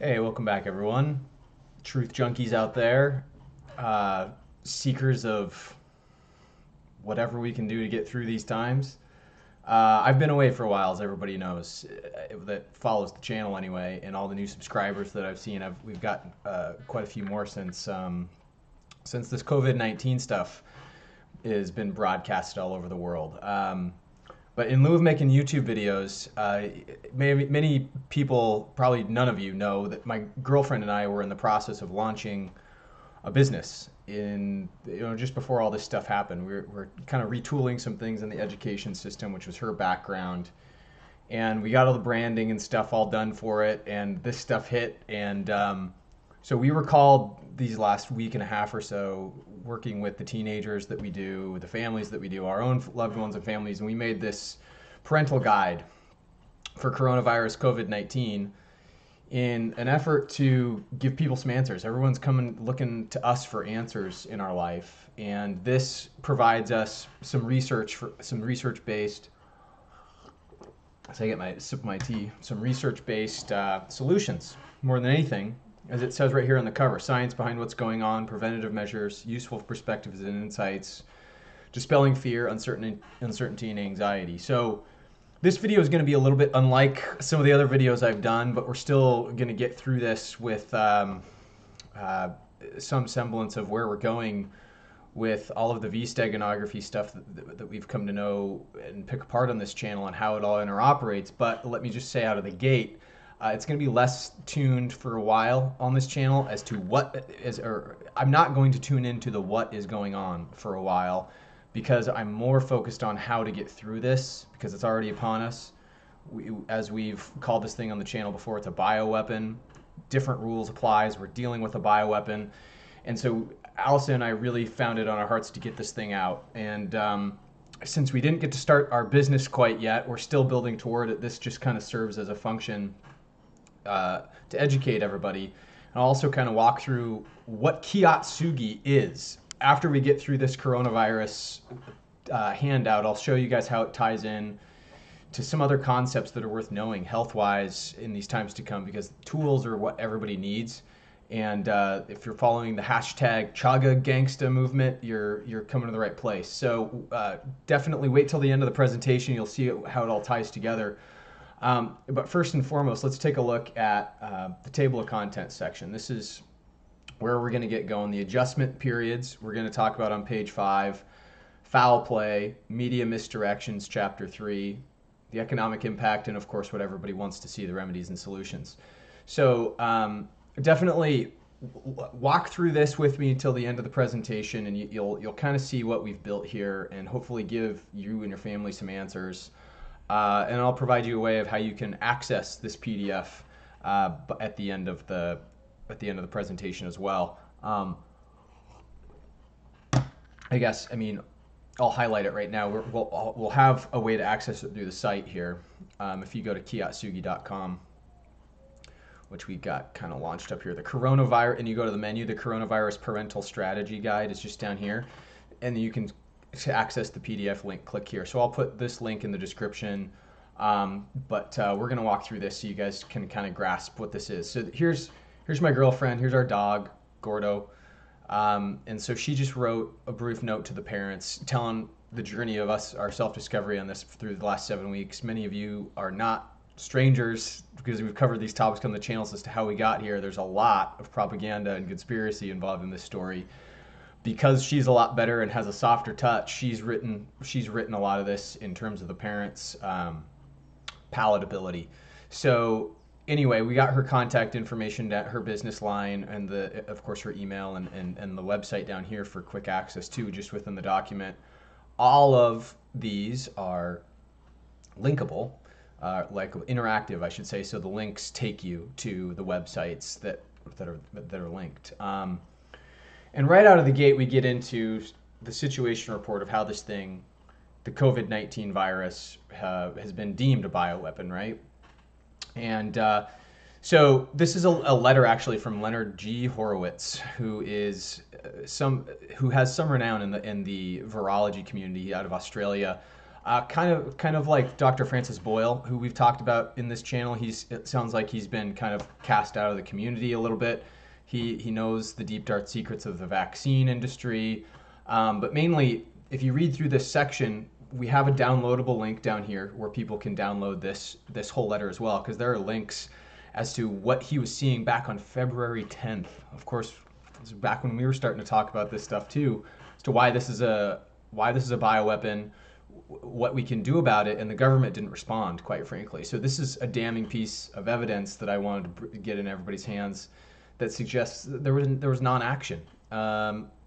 Hey, welcome back, everyone. Truth junkies out there, seekers of whatever we can do to get through these times. I've been away for a while, as everybody knows, that follows the channel anyway, and all the new subscribers that I've seen. We've got quite a few more since this COVID-19 stuff has been broadcasted all over the world. But in lieu of making YouTube videos, many people, probably none of you, know that my girlfriend and I were in the process of launching a business just before all this stuff happened. We're kind of retooling some things in the education system, which was her background, and we got all the branding and stuff all done for it, and this stuff hit, and so we were called these last week and a half or so, working with the teenagers that we do, with the families that we do, our own loved ones and families, and we made this parental guide for coronavirus COVID-19 in an effort to give people some answers. Everyone's coming looking to us for answers in our life, and this provides us some research-based, as I get my sip of my tea, some research-based solutions more than anything. As it says right here on the cover, science behind what's going on, preventative measures, useful perspectives and insights, dispelling fear, uncertainty, and anxiety. So this video is going to be a little bit unlike some of the other videos I've done, but we're still going to get through this with some semblance of where we're going with all of the V-steganography stuff that we've come to know and pick apart on this channel and how it all interoperates. But let me just say out of the gate, it's going to be less tuned for a while on this channel as to what is, or I'm not going to tune into the what is going on for a while, because I'm more focused on how to get through this, because it's already upon us. As we've called this thing on the channel before, it's a bioweapon. Different rules applies. We're dealing with a bioweapon. And so Allison and I really found it on our hearts to get this thing out. And since we didn't get to start our business quite yet, we're still building toward it. This just kind of serves as a function to educate everybody, and also kind of walk through what Kiatsugi is. After we get through this coronavirus handout, I'll show you guys how it ties in to some other concepts that are worth knowing health-wise in these times to come, because tools are what everybody needs. And if you're following the hashtag Chaga Gangsta movement, you're coming to the right place. So definitely wait till the end of the presentation. You'll see how it all ties together. But first and foremost, let's take a look at the table of contents section. This is where we're going to get going. The adjustment periods we're going to talk about on page 5, foul play, media misdirections, chapter 3, the economic impact, and of course what everybody wants to see, the remedies and solutions. So definitely walk through this with me till the end of the presentation, and you'll kind of see what we've built here, and hopefully give you and your family some answers. And I'll provide you a way of how you can access this PDF at the end of the presentation as well. I'll highlight it right now. We'll have a way to access it through the site here. If you go to kiatsugi.com, which we got kind of launched up here, the coronavirus, and you go to the menu, the coronavirus parental strategy guide is just down here, and you can access the PDF link. Click here. So I'll put this link in the description, but we're going to walk through this so you guys can kind of grasp what this is. So here's my girlfriend. Here's our dog, Gordo. And so she just wrote a brief note to the parents telling the journey of our self-discovery on this through the last 7 weeks. Many of you are not strangers, because we've covered these topics on the channels as to how we got here. There's a lot of propaganda and conspiracy involved in this story. Because she's a lot better and has a softer touch, she's written a lot of this in terms of the parents' palatability. So anyway, we got her contact information, her business line, and of course her email and the website down here for quick access too, just within the document. All of these are linkable, like interactive, I should say. So the links take you to the websites that are linked. And right out of the gate, we get into the situation report of how this thing, the COVID-19 virus, has been deemed a bioweapon, right? And so this is a letter actually from Leonard G. Horowitz, who has some renown in the virology community out of Australia. Kind of like Dr. Francis Boyle, who we've talked about in this channel. It sounds like he's been kind of cast out of the community a little bit. He knows the deep dark secrets of the vaccine industry, but mainly, if you read through this section, we have a downloadable link down here where people can download this whole letter as well, because there are links as to what he was seeing back on February 10th. Of course, this is back when we were starting to talk about this stuff too, as to why this is a bioweapon, what we can do about it, and the government didn't respond, quite frankly. So this is a damning piece of evidence that I wanted to get in everybody's hands that suggests that there was non-action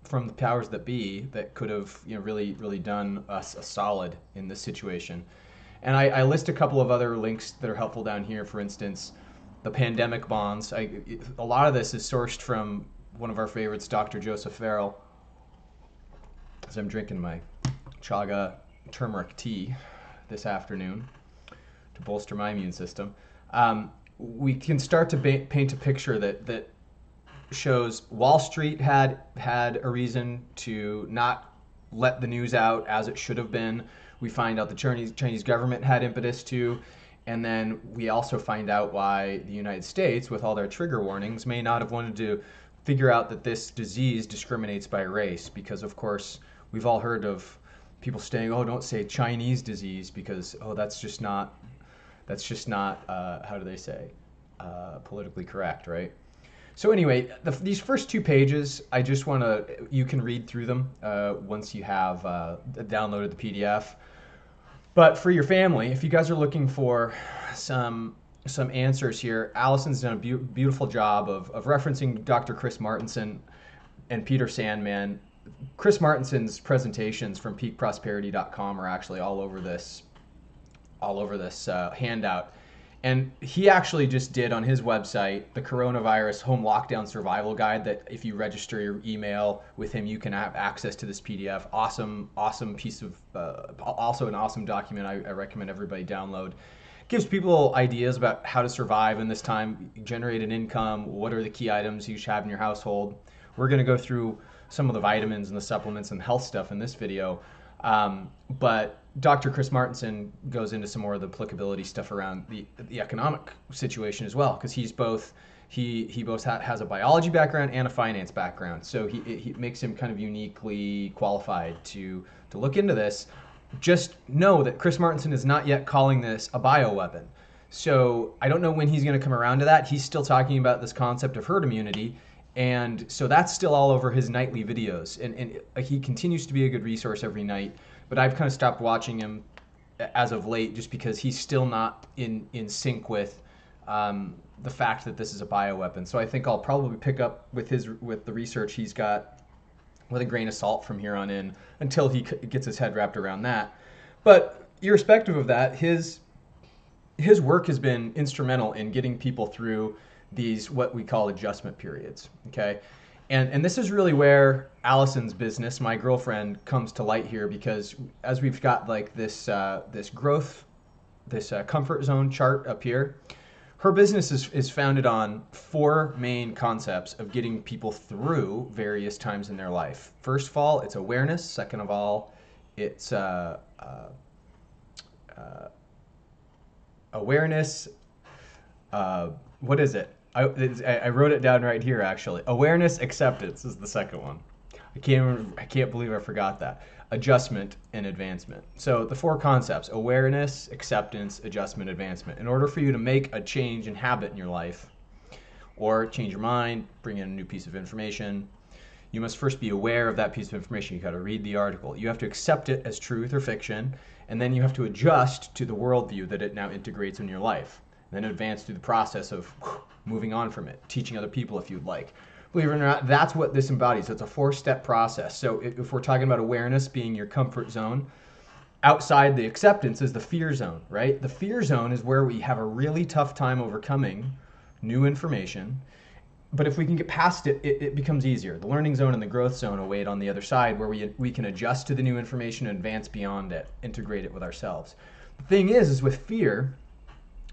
from the powers that be that could have really done us a solid in this situation. And I list a couple of other links that are helpful down here. For instance, the pandemic bonds. A lot of this is sourced from one of our favorites, Dr. Joseph Farrell. As I'm drinking my chaga turmeric tea this afternoon to bolster my immune system, we can start to paint a picture that shows Wall Street had a reason to not let the news out as it should have been. We find out the Chinese government had impetus to, and then we also find out why the United States, with all their trigger warnings, may not have wanted to figure out that this disease discriminates by race, because of course we've all heard of people saying, "Oh, don't say Chinese disease because that's just not how do they say politically correct, right?" So anyway, these first 2 pages, you can read through them once you have downloaded the PDF. But for your family, if you guys are looking for some answers here, Allison's done a beautiful job of referencing Dr. Chris Martenson and Peter Sandman. Chris Martenson's presentations from peakprosperity.com are actually all over this handout. And he actually just did on his website the coronavirus home lockdown survival guide, that if you register your email with him, you can have access to this PDF. Awesome piece of, also an awesome document I recommend everybody download. Gives people ideas about how to survive in this time, generate an income, what are the key items you should have in your household. We're going to go through some of the vitamins and the supplements and health stuff in this video. But Dr. Chris Martenson goes into some more of the applicability stuff around the economic situation as well, because he both has a biology background and a finance background. So he makes him kind of uniquely qualified to look into this. Just know that Chris Martenson is not yet calling this a bioweapon. So I don't know when he's going to come around to that. He's still talking about this concept of herd immunity. And so that's still all over his nightly videos. And he continues to be a good resource every night. But I've kind of stopped watching him as of late just because he's still not in sync with the fact that this is a bioweapon. So I think I'll probably pick up with the research he's got with a grain of salt from here on in until he gets his head wrapped around that. But irrespective of that, his work has been instrumental in getting people through these what we call adjustment periods, okay? And this is really where Allison's business, my girlfriend, comes to light here, because as we've got like this growth, this comfort zone chart up here, her business is founded on 4 main concepts of getting people through various times in their life. First of all, it's awareness. Second of all, it's awareness. What is it? I wrote it down right here, actually. Awareness, acceptance is the second one. I can't believe I forgot that. Adjustment and advancement. So the 4 concepts: awareness, acceptance, adjustment, advancement. In order for you to make a change in habit in your life, or change your mind, bring in a new piece of information, you must first be aware of that piece of information. You got to read the article. You have to accept it as truth or fiction, and then you have to adjust to the worldview that it now integrates in your life. And then advance through the process of moving on from it, teaching other people if you'd like. Believe it or not, that's what this embodies. It's a 4-step process. So if we're talking about awareness being your comfort zone, outside the acceptance is the fear zone, right? The fear zone is where we have a really tough time overcoming new information. But if we can get past it, it becomes easier. The learning zone and the growth zone await on the other side, where we can adjust to the new information and advance beyond it, integrate it with ourselves. The thing is with fear,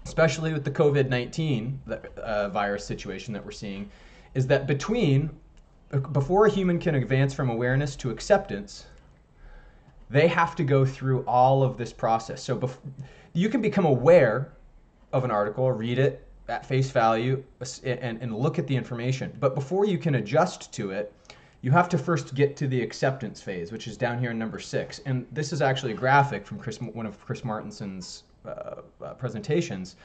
especially with the COVID-19 virus situation that we're seeing, is that before a human can advance from awareness to acceptance, they have to go through all of this process. So you can become aware of an article, read it at face value, and look at the information. But before you can adjust to it, you have to first get to the acceptance phase, which is down here in number 6. And this is actually a graphic from one of Chris Martinson's presentations.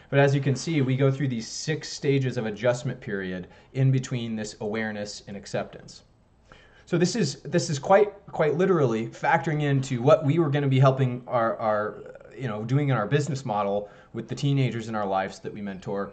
But as you can see, we go through these 6 stages of adjustment period in between this awareness and acceptance. So this is quite literally factoring into what we were going to be helping our doing in our business model with the teenagers in our lives that we mentor.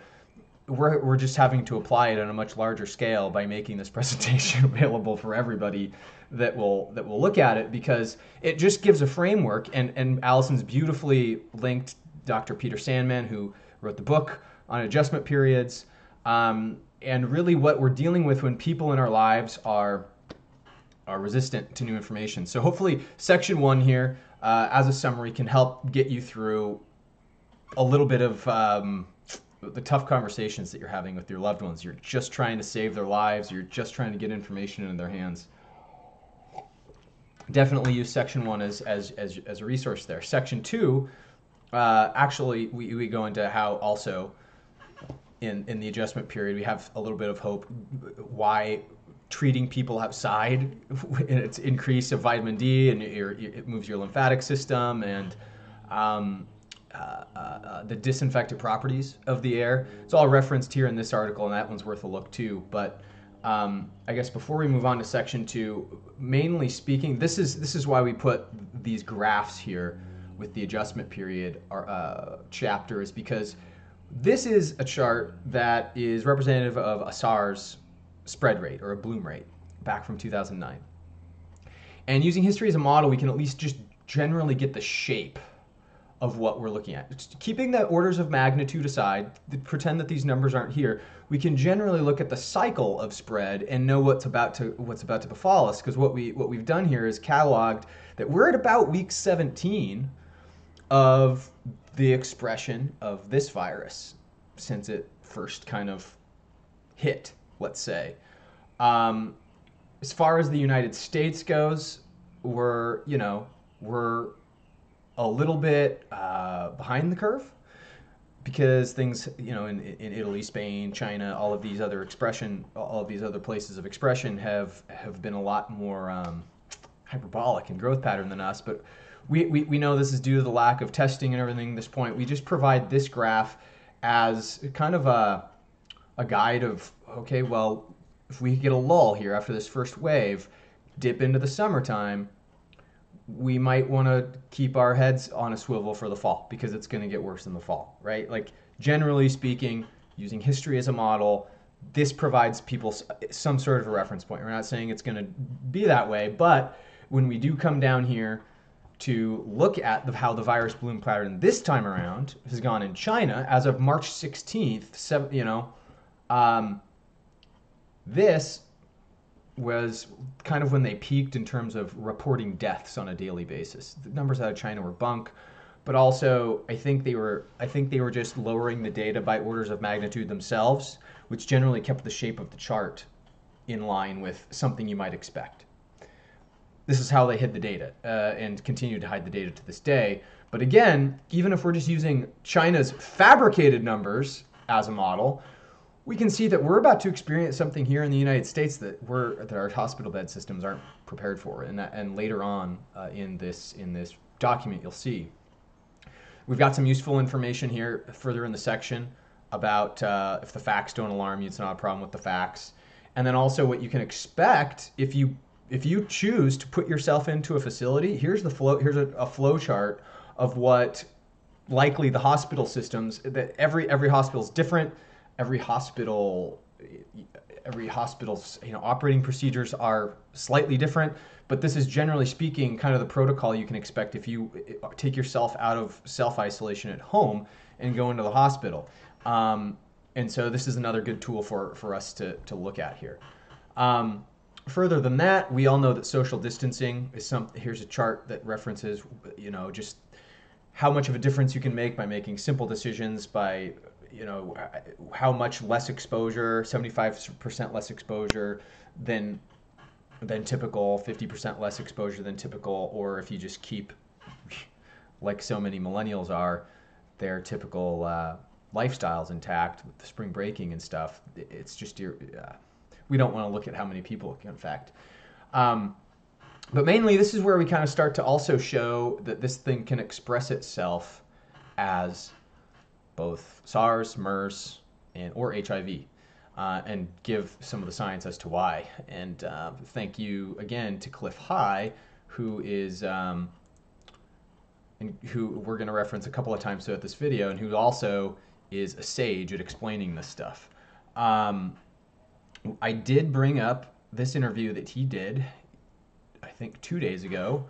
We're just having to apply it on a much larger scale by making this presentation available for everybody that will look at it, because it just gives a framework. And Allison's beautifully linked Dr. Peter Sandman, who wrote the book on adjustment periods, and really what we're dealing with when people in our lives are resistant to new information. So hopefully section 1 here, as a summary, can help get you through a little bit of the tough conversations that you're having with your loved ones. You're just trying to save their lives. You're just trying to get information in their hands. Definitely use section 1 as a resource there. Section 2, actually, we go into how also in the adjustment period we have a little bit of hope. Why treating people outside, it's increase of vitamin D, and it moves your lymphatic system, and the disinfectant properties of the air. It's all referenced here in this article, and that one's worth a look too. But I guess before we move on to section 2, mainly speaking, this is why we put these graphs here with the adjustment period chapter, is because this is a chart that is representative of a SARS spread rate, or a bloom rate, back from 2009. And using history as a model, we can at least just generally get the shape of what we're looking at. Just keeping the orders of magnitude aside, pretend that these numbers aren't here, we can generally look at the cycle of spread and know what's about to befall us, because what we've done here is cataloged that we're at about week 17 of the expression of this virus since it first kind of hit, let's say. As far as the United States goes, we're a little bit behind the curve, because things, in Italy, Spain, China, all of these other places of expression have been a lot more hyperbolic in growth pattern than us. But we know this is due to the lack of testing and everything at this point. We just provide this graph as kind of a guide of, okay, well, if we get a lull here after this first wave, dip into the summertime, we might want to keep our heads on a swivel for the fall, because it's going to get worse in the fall, right? Like, generally speaking, using history as a model, this provides people some sort of a reference point. We're not saying it's going to be that way, but when we do come down here to look at how the virus bloom pattern this time around has gone in China as of March 16th, this was kind of when they peaked in terms of reporting deaths on a daily basis. The numbers out of China were bunk, but also I think they were just lowering the data by orders of magnitude themselves, which generally kept the shape of the chart in line with something you might expect. This is how they hid the data, and continue to hide the data to this day. But again, even if we're just using China's fabricated numbers as a model, we can see that we're about to experience something here in the United States that our hospital bed systems aren't prepared for, and later on in this document you'll see. We've got some useful information here further in the section about if the facts don't alarm you, it's not a problem with the facts, and then also what you can expect if you choose to put yourself into a facility. Here's a flow chart of what likely the hospital systems, that every hospital is different. Every hospital's operating procedures are slightly different, but this is generally speaking kind of the protocol you can expect if you take yourself out of self-isolation at home and go into the hospital. And so this is another good tool for us to look at here. Further than that, we all know that social distancing is here's a chart that references, just how much of a difference you can make by making simple decisions, by how much less exposure, 75% less exposure than than typical, 50% less exposure than typical, or if you just keep, like so many millennials are, their typical lifestyles intact with the spring breaking and stuff. It's just we don't want to look at how many people it can affect. But mainly, this is where we kind of start to also show that this thing can express itself as both SARS, MERS, or HIV, and give some of the science as to why. And thank you again to Cliff High, who is who we're going to reference a couple of times throughout this video, and who also is a sage at explaining this stuff. I did bring up this interview that he did, I think 2 days ago,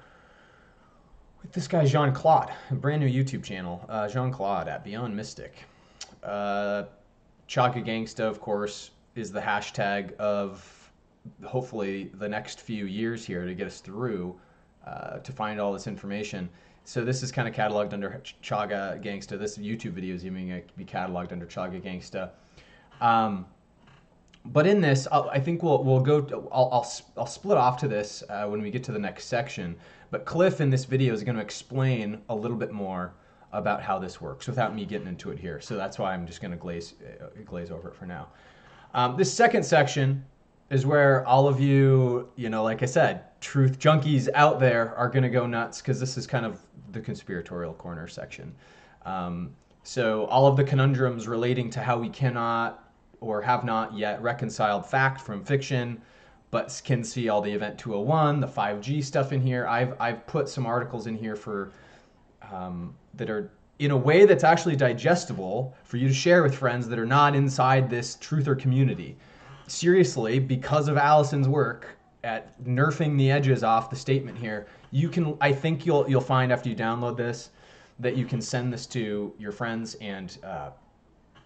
with this guy Jean-Claude, a brand new YouTube channel, Jean-Claude at Beyond Mystic. Chaga Gangsta, of course, is the hashtag of hopefully the next few years here to get us through to find all this information. So this is kind of cataloged under Chaga Gangsta. This YouTube video is even going to be cataloged under Chaga Gangsta. But in this, I think we'll go. I'll split off to this when we get to the next section. But Cliff in this video is going to explain a little bit more about how this works without me getting into it here. So that's why I'm just going to glaze over it for now. This second section is where all of you, like I said, truth junkies out there are going to go nuts, because this is kind of the conspiratorial corner section. So all of the conundrums relating to how we cannot or have not yet reconciled fact from fiction, but can see all the Event 201, the 5G stuff in here. I've put some articles in here for that are in a way that's actually digestible for you to share with friends that are not inside this truther community. Seriously, because of Allison's work at nerfing the edges off the statement here, I think you'll find after you download this that you can send this to your friends, and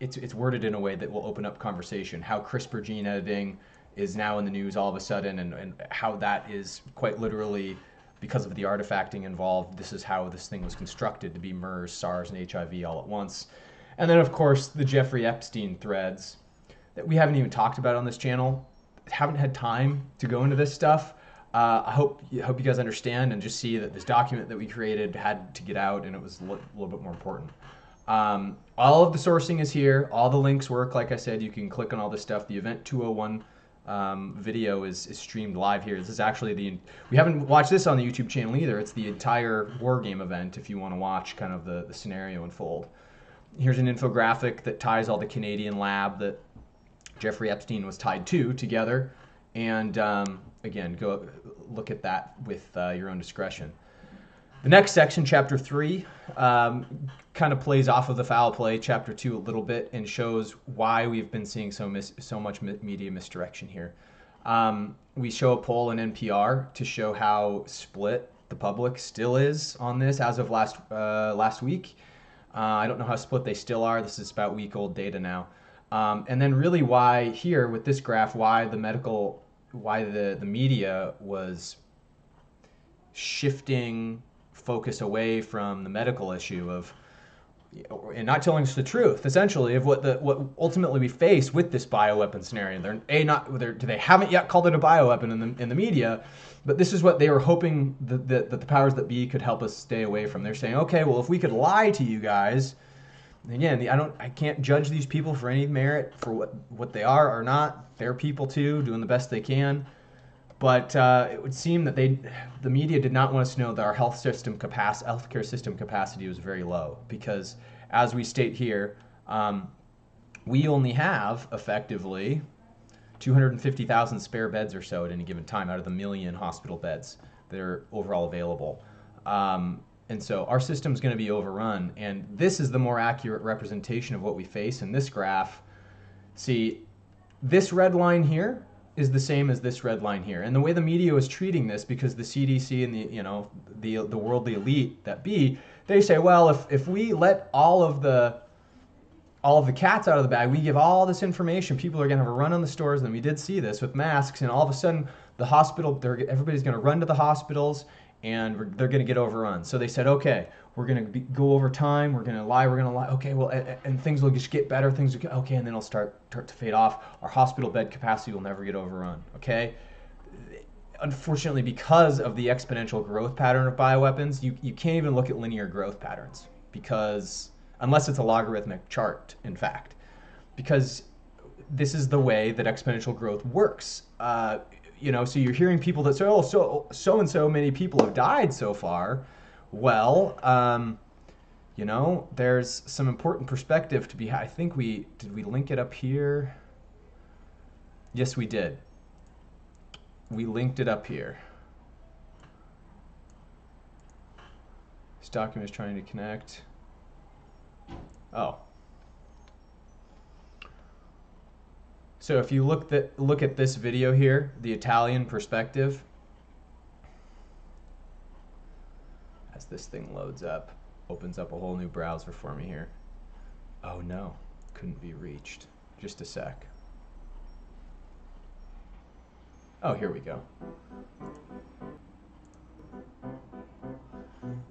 it's worded in a way that will open up conversation. How CRISPR gene editing is now in the news all of a sudden, and how that is quite literally, because of the artifacting involved, this is how this thing was constructed to be MERS, SARS, and HIV all at once. And then, of course, the Jeffrey Epstein threads that we haven't even talked about on this channel. Haven't had time to go into this stuff. I hope you guys understand and just see that this document that we created had to get out, and it was a little bit more important. All of the sourcing is here. All the links work. Like I said, you can click on all this stuff. The Event 201 video is streamed live here. This is actually we haven't watched this on the YouTube channel either. It's the entire war game event if you want to watch kind of the scenario unfold. Here's an infographic that ties all the Canadian lab that Jeffrey Epstein was tied to together. And again, go look at that with your own discretion. The next section, Chapter 3, kind of plays off of the foul play, Chapter 2 a little bit, and shows why we've been seeing so much media misdirection here. We show a poll in NPR to show how split the public still is on this as of last week. I don't know how split they still are. This is about week-old data now. And then really why here with this graph, why the media was shifting focus away from the medical issue and not telling us the truth, essentially, of what ultimately we face with this bioweapon scenario. They haven't yet called it a bioweapon in the media, but this is what they were hoping that the powers that be could help us stay away from. They're saying, okay, well, if we could lie to you guys, again, I can't judge these people for any merit for what they are or not. They're people too, doing the best they can. But it would seem that the media did not want us to know that our healthcare system capacity was very low, because, as we state here, we only have effectively 250,000 spare beds or so at any given time out of the 1 million hospital beds that are overall available. And so our system's going to be overrun, and this is the more accurate representation of what we face in this graph. See, this red line here is the same as this red line here. And the way the media is treating this, because the CDC and the worldly elite that be, they say, well, if we let all of the cats out of the bag, we give all this information, people are going to have a run on the stores. And we did see this with masks, and all of a sudden the hospital, everybody's going to run to the hospitals, and they're going to get overrun. So they said, okay, we're going to go over time. We're going to lie. Okay, well, and things will just get better. Things will get, okay, and then it'll start to fade off. Our hospital bed capacity will never get overrun. Okay, unfortunately, because of the exponential growth pattern of bioweapons, you can't even look at linear growth patterns, because unless it's a logarithmic chart, in fact, because this is the way that exponential growth works. So you're hearing people that say, oh, so and so many people have died so far. Well, there's some important perspective to be had. I think did we link it up here? Yes, we did. We linked it up here. This document is trying to connect. Oh. So if you look at this video here, the Italian perspective, as this thing loads up, opens up a whole new browser for me here. Oh no, couldn't be reached. Just a sec. Oh, here we go.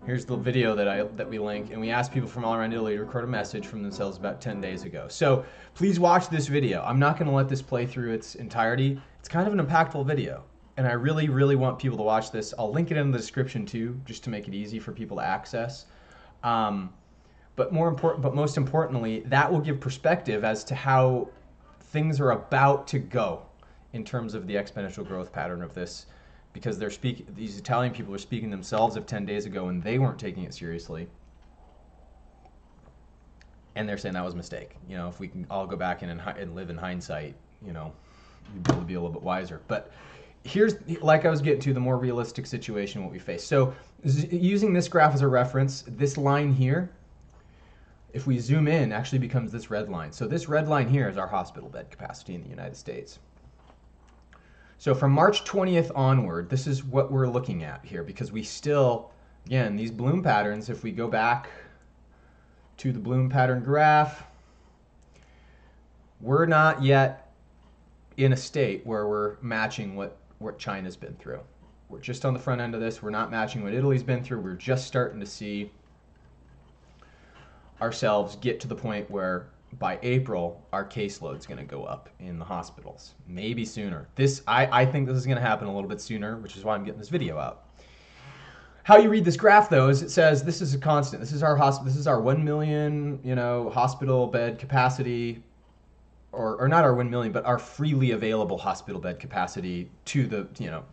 Here's the video that we link, and we asked people from all around Italy to record a message from themselves about 10 days ago. So please watch this video. I'm not going to let this play through its entirety. It's kind of an impactful video, and I really, really want people to watch this. I'll link it in the description too, just to make it easy for people to access. But most importantly, that will give perspective as to how things are about to go in terms of the exponential growth pattern of this, because these Italian people are speaking themselves of 10 days ago and they weren't taking it seriously. And they're saying that was a mistake. If we can all go back and live in hindsight, we'd be able to be a little bit wiser. But here's, like I was getting to, the more realistic situation what we face. So using this graph as a reference, this line here, if we zoom in, actually becomes this red line. So this red line here is our hospital bed capacity in the United States. So from March 20th onward, this is what we're looking at here, because we still, again, these bloom patterns, if we go back to the bloom pattern graph, we're not yet in a state where we're matching what China's been through. We're just on the front end of this. We're not matching what Italy's been through. We're just starting to see ourselves get to the point where by April, our caseload's going to go up in the hospitals, maybe sooner. I think this is going to happen a little bit sooner, which is why I'm getting this video out. How you read this graph, though, is it says this is a constant. This is our hospital. This is our 1 million, hospital bed capacity, or not our 1 million, but our freely available hospital bed capacity to the,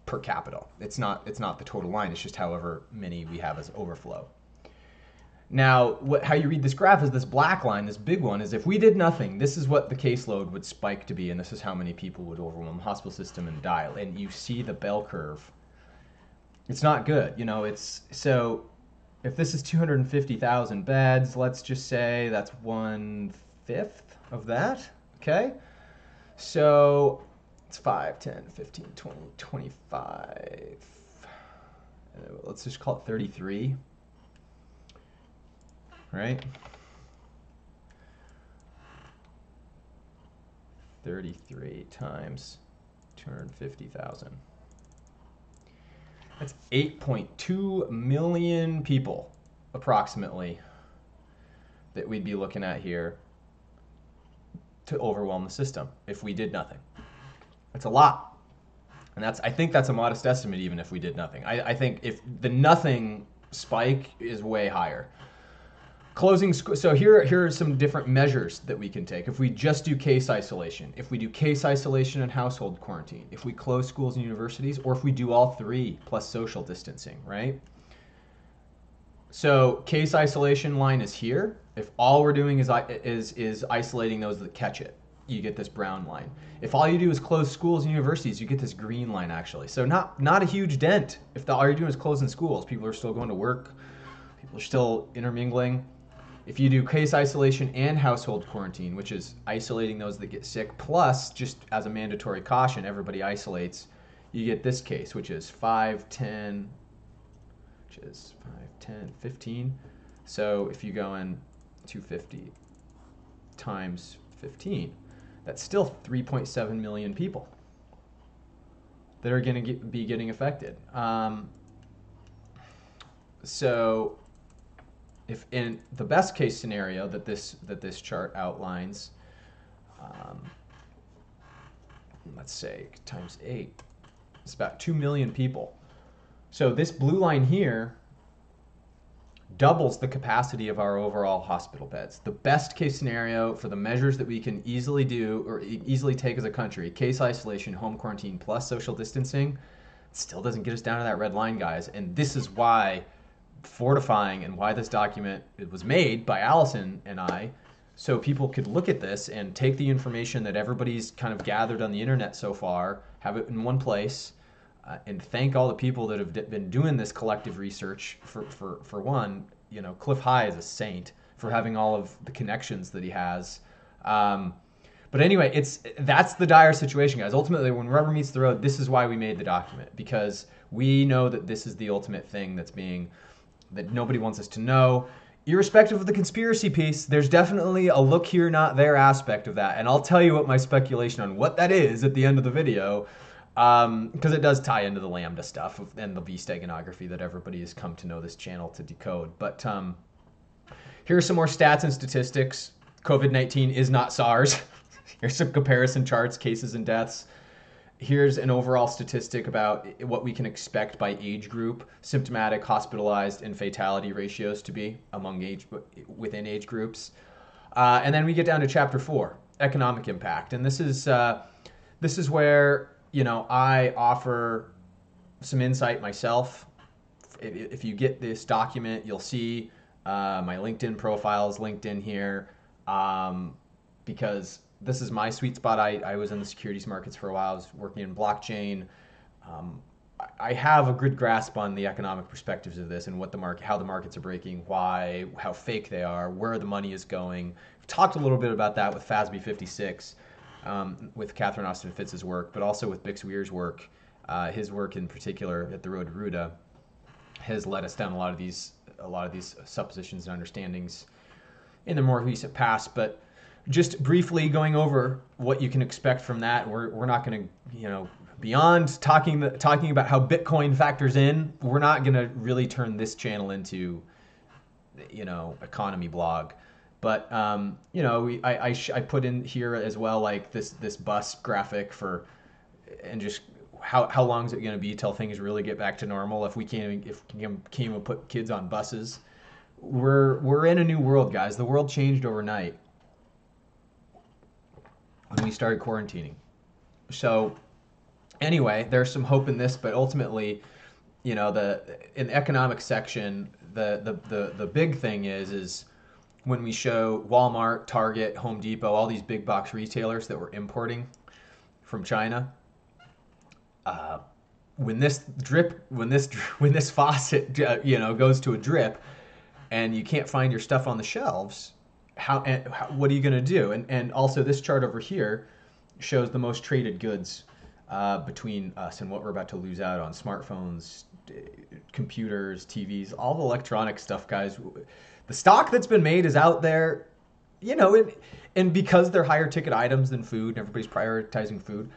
per capita. It's not the total line. It's just however many we have as overflow. Now, how you read this graph is this black line, this big one, is if we did nothing, this is what the caseload would spike to be, and this is how many people would overwhelm the hospital system and die. And you see the bell curve. It's not good. So if this is 250,000 beds, let's just say that's 1/5 of that, okay? So it's 5, 10, 15, 20, 25. Let's just call it 33. Right? 33 times 250,000. That's 8.2 million people, approximately, that we'd be looking at here to overwhelm the system if we did nothing. That's a lot. And I think that's a modest estimate, even if we did nothing. I think if the nothing spike is way higher. So here are some different measures that we can take. If we just do case isolation, if we do case isolation and household quarantine, if we close schools and universities, or if we do all three plus social distancing, right? So case isolation line is here. If all we're doing is isolating those that catch it, you get this brown line. If all you do is close schools and universities, you get this green line, actually. So not a huge dent. If all you're doing is closing schools, people are still going to work, people are still intermingling. If you do case isolation and household quarantine, which is isolating those that get sick, plus just as a mandatory caution, everybody isolates, you get this case, which is 5, 10, 15. So if you go in 250 times 15, that's still 3.7 million people that are going to be getting affected. So if in the best case scenario that this chart outlines, let's say times 8, It's about 2 million people. So this blue line here doubles the capacity of our overall hospital beds. The best case scenario for the measures that we can easily do or easily take as a country, case isolation, home quarantine, plus social distancing, still doesn't get us down to that red line, guys. And this is why fortifying and why this document was made by Allison and I, so people could look at this and take the information that everybody's kind of gathered on the internet so far, have it in one place, and thank all the people that have been doing this collective research. For one, you know, Cliff High is a saint for having all of the connections that he has. But anyway, that's the dire situation, guys. Ultimately, when rubber meets the road, this is why we made the document, because we know that this is the ultimate thing that nobody wants us to know. Irrespective of the conspiracy piece, there's definitely a look here, not there aspect of that. And I'll tell you what my speculation on what that is at the end of the video, because it does tie into the Lambda stuff and the V-steganography that everybody has come to know this channel to decode. But here are some more stats and statistics. COVID-19 is not SARS. Here's some comparison charts, cases and deaths. Here's an overall statistic about what we can expect by age group, symptomatic, hospitalized, and fatality ratios to be within age groups. And then we get down to chapter 4, economic impact. And this is where, you know, I offer some insight myself. If you get this document, you'll see my LinkedIn profile is linked in here, because this is my sweet spot. I was in the securities markets for a while. I was working in blockchain. I have a good grasp on the economic perspectives of this and how the markets are breaking, how fake they are, where the money is going. I've talked a little bit about that with FASB 56, with Catherine Austin Fitz's work, but also with Bix Weir's work. His work in particular at the Road to Ruta has led us down a lot of these suppositions and understandings in the more recent past. But just briefly going over what you can expect from that. We're not going to, you know, beyond talking about how Bitcoin factors in, we're not going to really turn this channel into, you know, economy blog. But you know, I put in here as well, like this bus graphic and just how long is it going to be till things really get back to normal? If we can't even put kids on buses, we're in a new world, guys. The world changed overnight when we started quarantining. So anyway, there's some hope in this, but ultimately, you know, in the economic section, the big thing is when we show Walmart, Target, Home Depot, all these big box retailers that were importing from China, when this faucet, you know, goes to a drip, and you can't find your stuff on the shelves, what are you going to do? And also this chart over here shows the most traded goods between us and what we're about to lose out on: smartphones, computers, TVs, all the electronic stuff, guys. The stock that's been made is out there, you know, and because they're higher ticket items than food, and everybody's prioritizing food.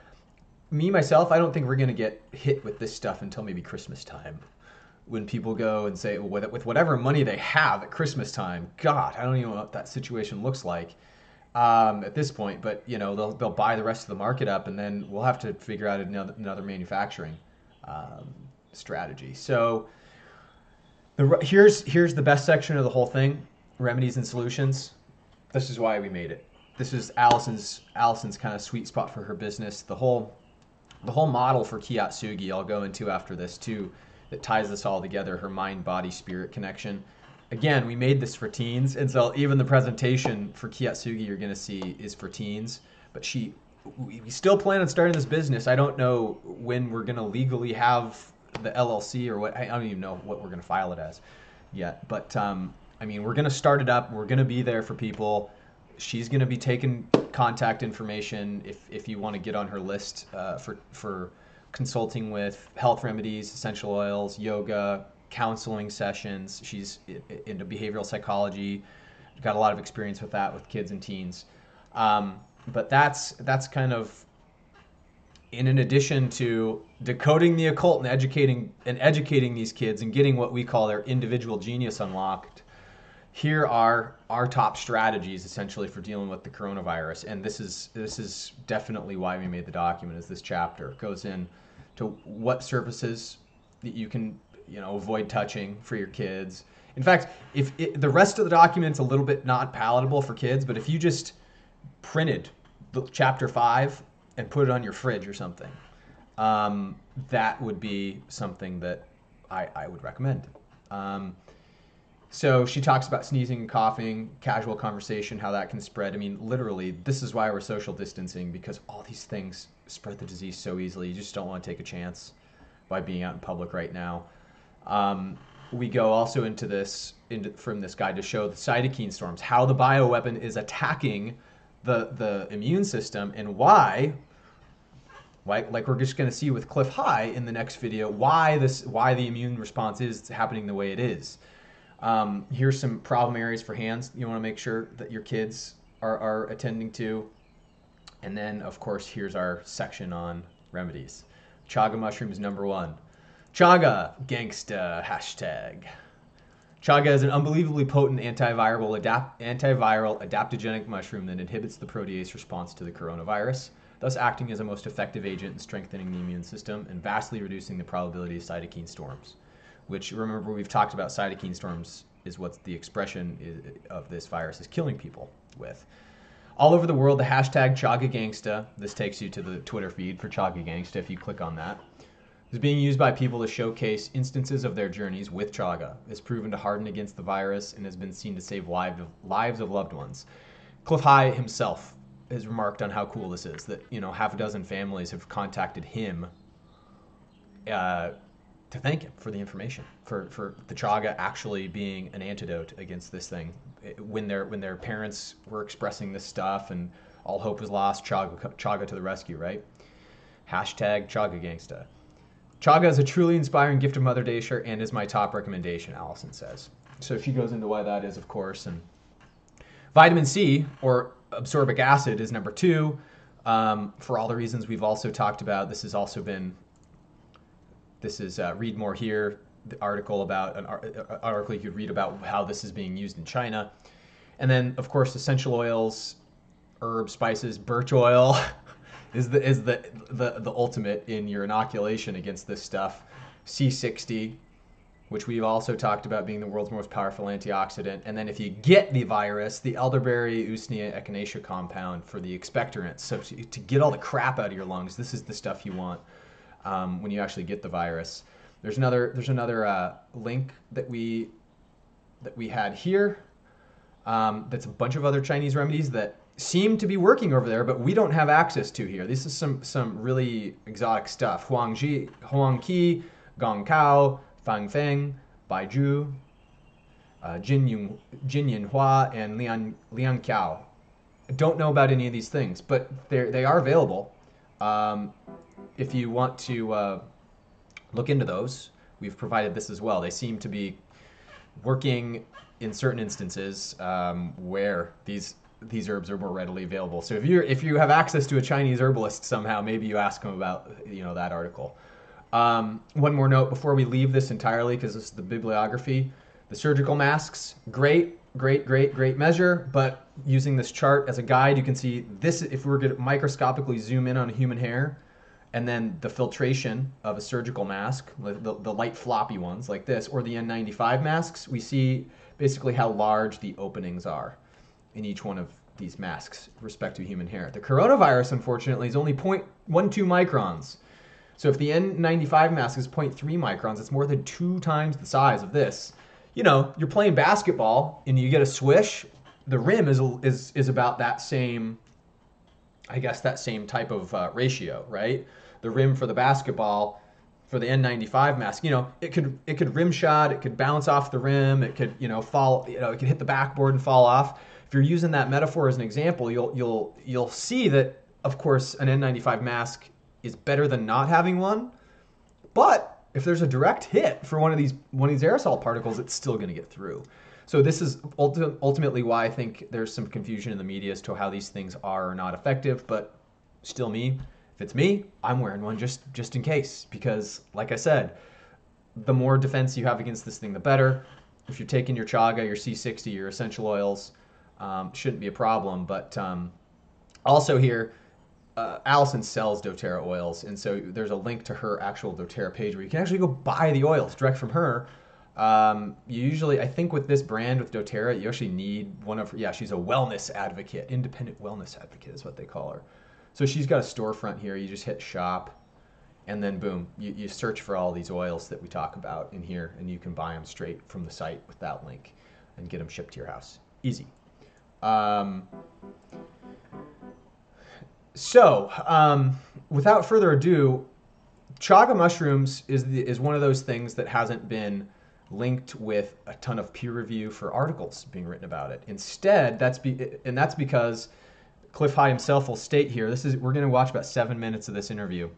Me, myself, I don't think we're going to get hit with this stuff until maybe Christmas time, when people go and say, well, with whatever money they have at Christmas time, God, I don't even know what that situation looks like at this point. But, you know, they'll buy the rest of the market up, and then we'll have to figure out another manufacturing strategy. So here's the best section of the whole thing: remedies and solutions. This is why we made it. This is Allison's kind of sweet spot for her business. The whole model for Kiatsugi I'll go into after this too, that ties this all together, her mind, body, spirit connection. Again, we made this for teens, and so even the presentation for Kiatsugi you're going to see is for teens. But we still plan on starting this business. I don't know when we're going to legally have the LLC or what. I don't even know what we're going to file it as yet. But I mean, we're going to start it up. We're going to be there for people. She's going to be taking contact information if you want to get on her list for consulting with health remedies, essential oils, yoga, counseling sessions. She's into behavioral psychology, got a lot of experience with that with kids and teens. But that's kind of in addition to decoding the occult and educating these kids and getting what we call their individual genius unlocked. Here are our top strategies essentially for dealing with the coronavirus, and this is definitely why we made the document. Is this chapter. It goes in to what surfaces that you can, avoid touching for your kids. In fact, if the rest of the document's a little bit not palatable for kids, but if you just printed the chapter 5 and put it on your fridge or something, that would be something that I would recommend. So she talks about sneezing and coughing, casual conversation, how that can spread. I mean, literally, this is why we're social distancing, because all these things spread the disease so easily. You just don't want to take a chance by being out in public right now. We go also into this, from this guide to show the cytokine storms, how the bioweapon is attacking the immune system, and why, like we're just going to see with Cliff High in the next video, why the immune response is happening the way it is. Here's some problem areas for hands you want to make sure that your kids are attending to. And then, of course, here's our section on remedies. Chaga mushroom is number 1. Chaga gangsta hashtag. Chaga is an unbelievably potent antiviral adaptogenic mushroom that inhibits the protease response to the coronavirus, thus acting as a most effective agent in strengthening the immune system and vastly reducing the probability of cytokine storms. Which, remember, we've talked about cytokine storms is what the expression of this virus is killing people with. All over the world, the hashtag ChagaGangsta, this takes you to the Twitter feed for ChagaGangsta if you click on that, is being used by people to showcase instances of their journeys with Chaga. It's proven to harden against the virus and has been seen to save lives of loved ones. Cliff High himself has remarked on how cool this is, that, half a dozen families have contacted him to thank him for the information, for the Chaga actually being an antidote against this thing. When their parents were expressing this stuff and all hope was lost, Chaga to the rescue, right? Hashtag ChagaGangsta. Chaga is a truly inspiring gift of Mother Nature and is my top recommendation, Allison says. So she goes into why that is, of course. And vitamin C, or absorbic acid, is number 2. For all the reasons we've also talked about. This is read more here, the article about an article you could read about how this is being used in China. And then, of course, essential oils, herbs, spices, birch oil is the ultimate in your inoculation against this stuff. C60, which we've also talked about being the world's most powerful antioxidant. And then if you get the virus, the elderberry usnea echinacea compound for the expectorant. So to get all the crap out of your lungs, this is the stuff you want when you actually get the virus. There's another link that we had here. That's a bunch of other Chinese remedies that seem to be working over there, but we don't have access to here. This is some really exotic stuff. Huangqi, Gongkao, Fangfeng, Baizhu, Jinyinhua, and Lianqiao. I don't know about any of these things, but they are available. If you want to look into those, we've provided this as well. They seem to be working in certain instances where these herbs are more readily available. So if you have access to a Chinese herbalist somehow, maybe you ask them about that article. One more note before we leave this entirely, because this is the bibliography. The surgical masks, great measure, but using this chart as a guide, you can see this. If we were to microscopically zoom in on a human hair, and then the filtration of a surgical mask, the light floppy ones like this, or the N95 masks, we see basically how large the openings are in each one of these masks with respect to human hair. The coronavirus, unfortunately, is only 0.12 microns. So if the N95 mask is 0.3 microns, it's more than 2 times the size of this. You're playing basketball and you get a swish, the rim is about that same, I guess, that same type of ratio, right? The rim for the basketball, for the N95 mask, it could rim shot, it could bounce off the rim, it could, fall, it could hit the backboard and fall off. If you're using that metaphor as an example, you'll see that, of course, an N95 mask is better than not having one, but if there's a direct hit for one of these aerosol particles, it's still going to get through. So this is ultimately why I think there's some confusion in the media as to how these things are or not effective, but still if it's me, I'm wearing one just in case, because like I said, the more defense you have against this thing, the better. If you're taking your chaga, your C60, your essential oils, shouldn't be a problem. But also here, Allison sells doTERRA oils, and so there's a link to her actual doTERRA page where you can actually go buy the oils direct from her. You usually, I think with this brand, with doTERRA, you actually need one of her, yeah, she's a wellness advocate, independent wellness advocate is what they call her. So she's got a storefront here. You just hit shop, and then boom, you search for all these oils that we talk about in here, and you can buy them straight from the site with that link and get them shipped to your house. Easy. Without further ado, chaga mushrooms is one of those things that hasn't been linked with a ton of peer review for articles being written about it. Instead, that's because Cliff High himself will state here. We're going to watch about 7 minutes of this interview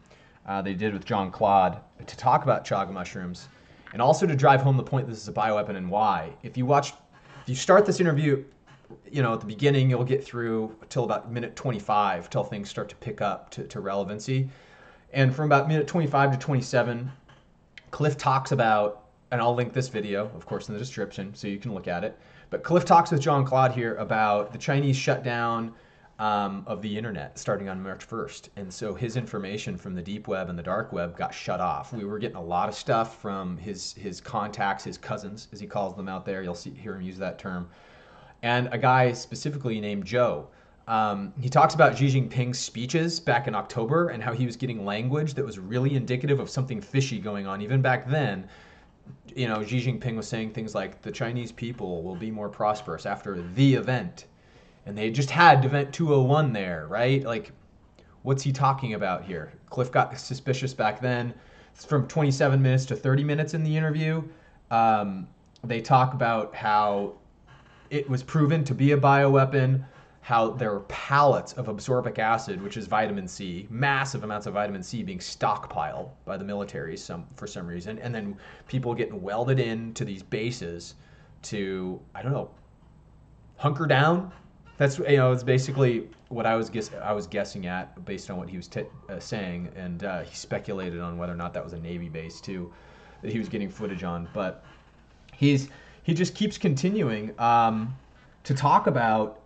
they did with John Claude to talk about chaga mushrooms, and also to drive home the point this is a bioweapon and why. If you start this interview, at the beginning, you'll get through till about minute 25 till things start to pick up to relevancy. And from about minute 25 to 27, Cliff talks about, and I'll link this video, of course, in the description so you can look at it. But Cliff talks with John Claude here about the Chinese shutdown of the internet starting on March 1st. And so his information from the deep web and the dark web got shut off. We were getting a lot of stuff from his contacts, his cousins, as he calls them out there. You'll hear him use that term. And a guy specifically named Joe. He talks about Xi Jinping's speeches back in October and how he was getting language that was really indicative of something fishy going on. Even back then, Xi Jinping was saying things like, the Chinese people will be more prosperous after the event. And they just had Event 201 there, right? Like, what's he talking about here? Cliff got suspicious back then. It's from 27 minutes to 30 minutes in the interview. They talk about how it was proven to be a bioweapon, how there were pallets of absorbic acid, which is vitamin C, massive amounts of vitamin C being stockpiled by the military for some reason, and then people getting welded into these bases to, I don't know, hunker down. That's it's basically what I was guessing at based on what he was saying, and he speculated on whether or not that was a Navy base too, that he was getting footage on, but he just keeps continuing to talk about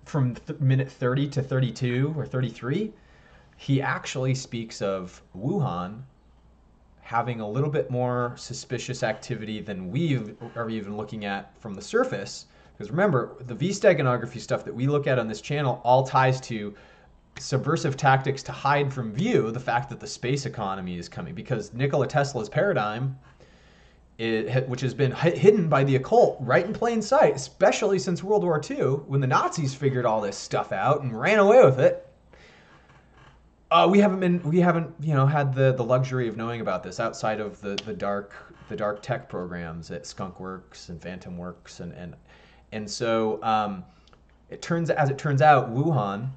from minute 30 to 32 or 33, he actually speaks of Wuhan having a little bit more suspicious activity than we are even looking at from the surface. Because remember, the V-steganography stuff that we look at on this channel all ties to subversive tactics to hide from view the fact that the space economy is coming. Because Nikola Tesla's paradigm, which has been hidden by the occult right in plain sight, especially since World War II, when the Nazis figured all this stuff out and ran away with it. We haven't had the luxury of knowing about this outside of the dark tech programs at Skunkworks and Phantom Works and so it turns out Wuhan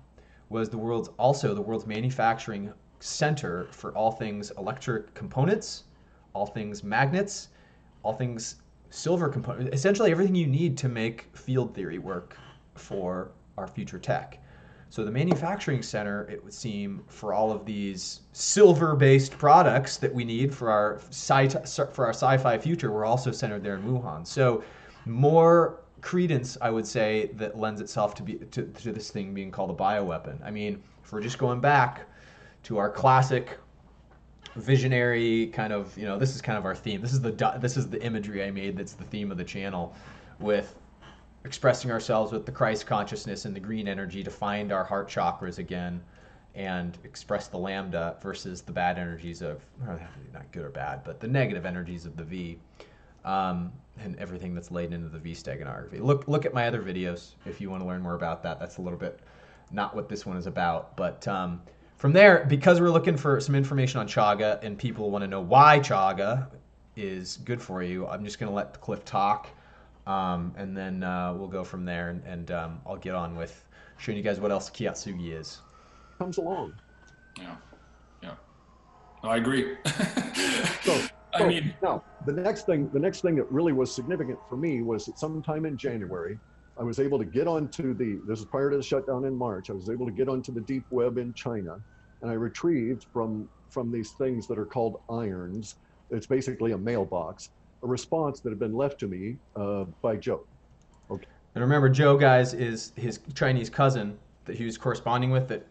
was the world's manufacturing center for all things electric components, all things magnets, all things silver components, essentially everything you need to make field theory work for our future tech. So the manufacturing center, it would seem, for all of these silver-based products that we need for our sci-fi future, were also centered there in Wuhan. So more credence, I would say, that lends itself to this thing being called a bioweapon. I mean, if we're just going back to our classic visionary kind of, this is kind of our theme. This is the imagery I made that's the theme of the channel, with expressing ourselves with the Christ consciousness and the green energy to find our heart chakras again and express the lambda versus the bad energies of, not good or bad, but the negative energies of the V, and everything that's laid into the V steganography. Look at my other videos if you want to learn more about that. That's a little bit not what this one is about, but from there, because we're looking for some information on chaga and people want to know why chaga is good for you, I'm just going to let Cliff talk. And then we'll go from there, and I'll get on with showing you guys what else Kiatsugi is. Comes along. Yeah. No, I agree. Now, the next thing that really was significant for me was that sometime in January, I was able to get onto this is prior to the shutdown in March, I was able to get onto the deep web in China, and I retrieved from these things that are called irons. It's basically a mailbox, a response that had been left to me by Joe. Okay. And remember, Joe, guys, is his Chinese cousin that he was corresponding with that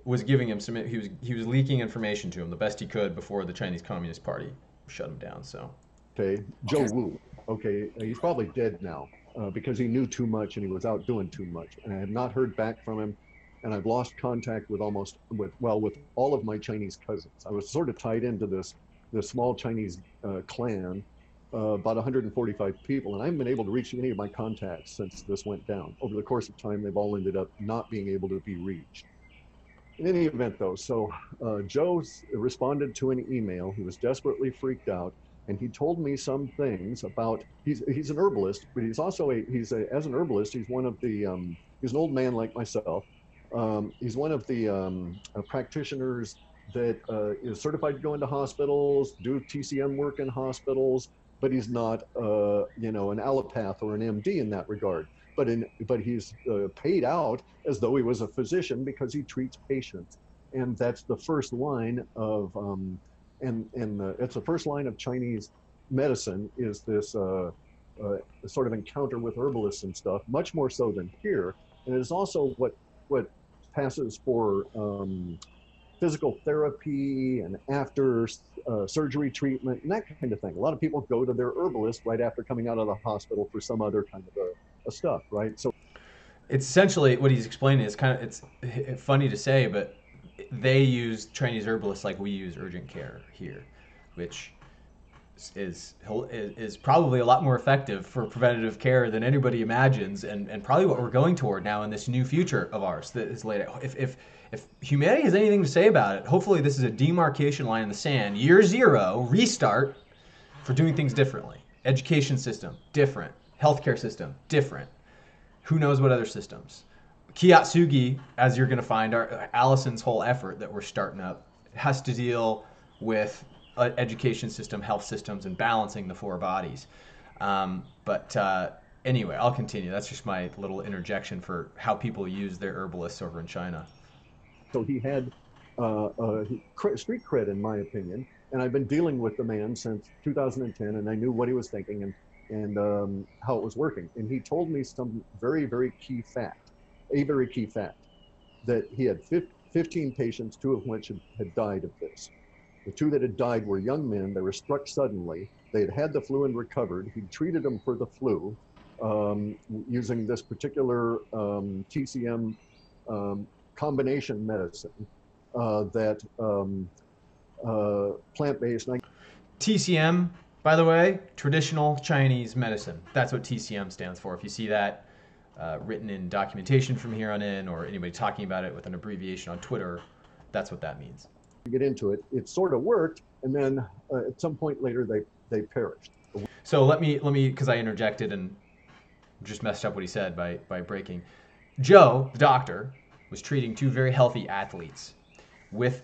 was giving him some. He was leaking information to him the best he could before the Chinese Communist Party shut him down. So, Okay, Joe Wu. Okay, he's probably dead now because he knew too much and he was out doing too much. And I have not heard back from him, and I've lost contact with with all of my Chinese cousins. I was sort of tied into this small Chinese clan, about 145 people, and I haven't been able to reach any of my contacts since this went down. Over the course of time, they've all ended up not being able to be reached. In any event, though, so Joe responded to an email. He was desperately freaked out, and he told me some things about. He's an herbalist, but he's also as an herbalist, he's one of the. He's an old man like myself. He's one of the practitioners that is certified to go into hospitals, do TCM work in hospitals, but he's not, an allopath or an MD in that regard. But he's paid out as though he was a physician because he treats patients, and that's the first line of, it's the first line of Chinese medicine is this sort of encounter with herbalists and stuff, much more so than here, and it is also what passes for physical therapy and after surgery treatment and that kind of thing. A lot of people go to their herbalist right after coming out of the hospital for some other kind of stuff, right? So it's essentially what he's explaining is it's funny to say, but they use Chinese herbalists like we use urgent care here, which is probably a lot more effective for preventative care than anybody imagines, and probably what we're going toward now in this new future of ours that is laid out. If humanity has anything to say about it, hopefully this is a demarcation line in the sand. Year zero, restart for doing things differently. Education system, different. Healthcare system, different. Who knows what other systems. Kiatsugi, as you're going to find, Allison's whole effort that we're starting up has to deal with education system, health systems, and balancing the four bodies. Anyway, I'll continue. That's just my little interjection for how people use their herbalists over in China. So he had street cred, in my opinion, and I've been dealing with the man since 2010, and I knew what he was thinking and how it was working. And he told me some very, very key fact, that he had 15 patients, 2 of which had died of this. The 2 that had died were young men. They were struck suddenly. They had had the flu and recovered. He treated them for the flu using this particular TCM combination medicine that plant-based. TCM, by the way, traditional Chinese medicine. That's what TCM stands for. If you see that written in documentation from here on in, or anybody talking about it with an abbreviation on Twitter, that's what that means. To get into it, it sort of worked, and then at some point later they perished. So let me because I interjected and just messed up what he said by breaking. Joe, the doctor, was treating 2 very healthy athletes with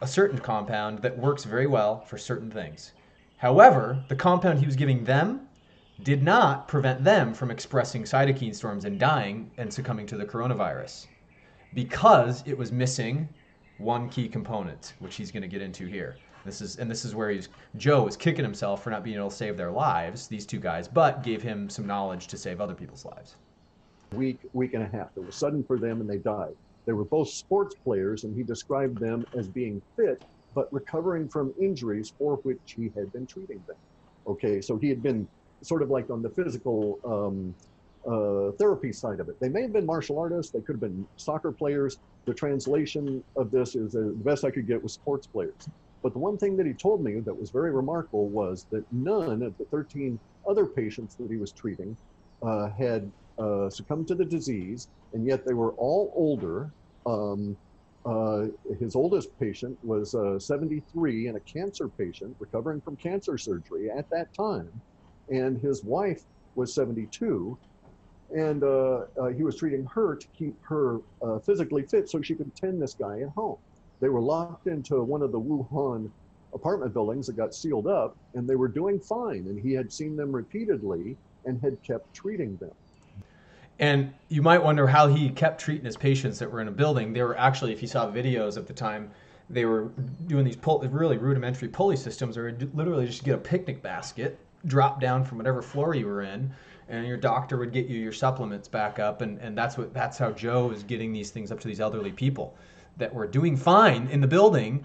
a certain compound that works very well for certain things. However, the compound he was giving them did not prevent them from expressing cytokine storms and dying and succumbing to the coronavirus because it was missing one key component, which he's going to get into here. This is where Joe was kicking himself for not being able to save their lives, these 2 guys, but gave him some knowledge to save other people's lives. Week and a half. It was sudden for them and they died. They were both sports players, and he described them as being fit, but recovering from injuries for which he had been treating them. Okay, so he had been sort of like on the physical therapy side of it. They may have been martial artists. They could have been soccer players. The translation of this is the best I could get was sports players. But the one thing that he told me that was very remarkable was that none of the 13 other patients that he was treating had succumbed to the disease, and yet they were all older. His oldest patient was 73 and a cancer patient recovering from cancer surgery at that time, and his wife was 72, and he was treating her to keep her physically fit so she could tend this guy at home. They were locked into one of the Wuhan apartment buildings that got sealed up, and they were doing fine, and he had seen them repeatedly and had kept treating them. And you might wonder how he kept treating his patients that were in a building. They were actually, if you saw videos at the time, they were doing these really rudimentary pulley systems, or literally just get a picnic basket, drop down from whatever floor you were in, and your doctor would get you your supplements back up, and that's how Joe is getting these things up to these elderly people. that were doing fine in the building,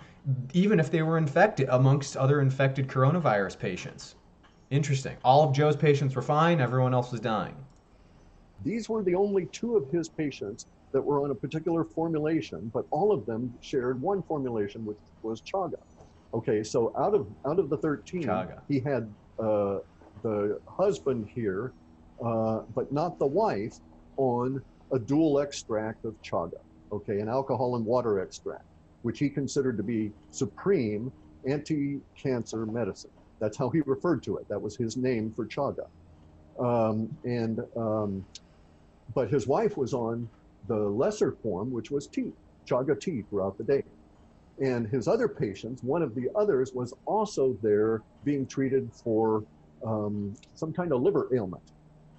even if they were infected amongst other infected coronavirus patients. Interesting. All of Joe's patients were fine. Everyone else was dying. These were the only 2 of his patients that were on a particular formulation, but all of them shared one formulation, which was chaga. Okay, so out of the 13, Chaga. he had the husband here, but not the wife, on a dual extract of chaga. Okay, an alcohol and water extract, which he considered to be supreme anti-cancer medicine. That's how he referred to it. That was his name for chaga. But his wife was on the lesser form, which was tea, chaga tea, throughout the day. And his other patients, one of the others was also there being treated for some kind of liver ailment.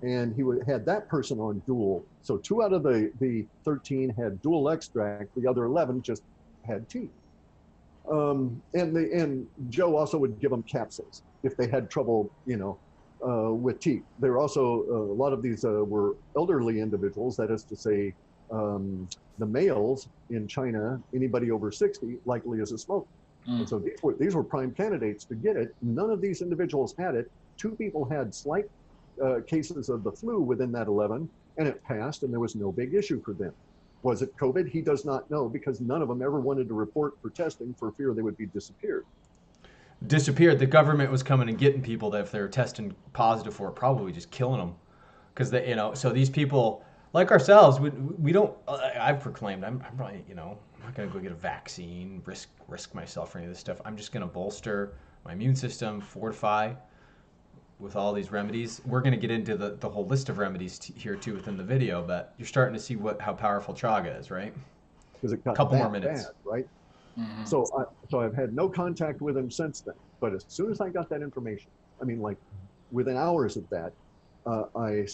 And he had that person on dual. So 2 out of the 13 had dual extract, the other 11 just had tea. And Joe also would give them capsules if they had trouble, with tea. There were also a lot of these were elderly individuals. That is to say, the males in China, anybody over 60 likely is a smoker. And so these were prime candidates to get it. None of these individuals had it. 2 people had slight cases of the flu within that 11, and it passed, and there was no big issue for them. Was it COVID? He does not know, because none of them ever wanted to report for testing for fear they would be disappeared. The government was coming and getting people that if they were testing positive for it, probably just killing them. Because so these people, like ourselves, we don't, I've proclaimed, I'm probably, I'm not going to go get a vaccine, risk myself for any of this stuff. I'm just going to bolster my immune system, fortify with all these remedies. We're going to get into the whole list of remedies here too within the video, but you're starting to see how powerful chaga is, right? Because it got a couple more minutes, bad, right? Mm-hmm. So I've had no contact with him since then. But as soon as I got that information, like within hours of that, I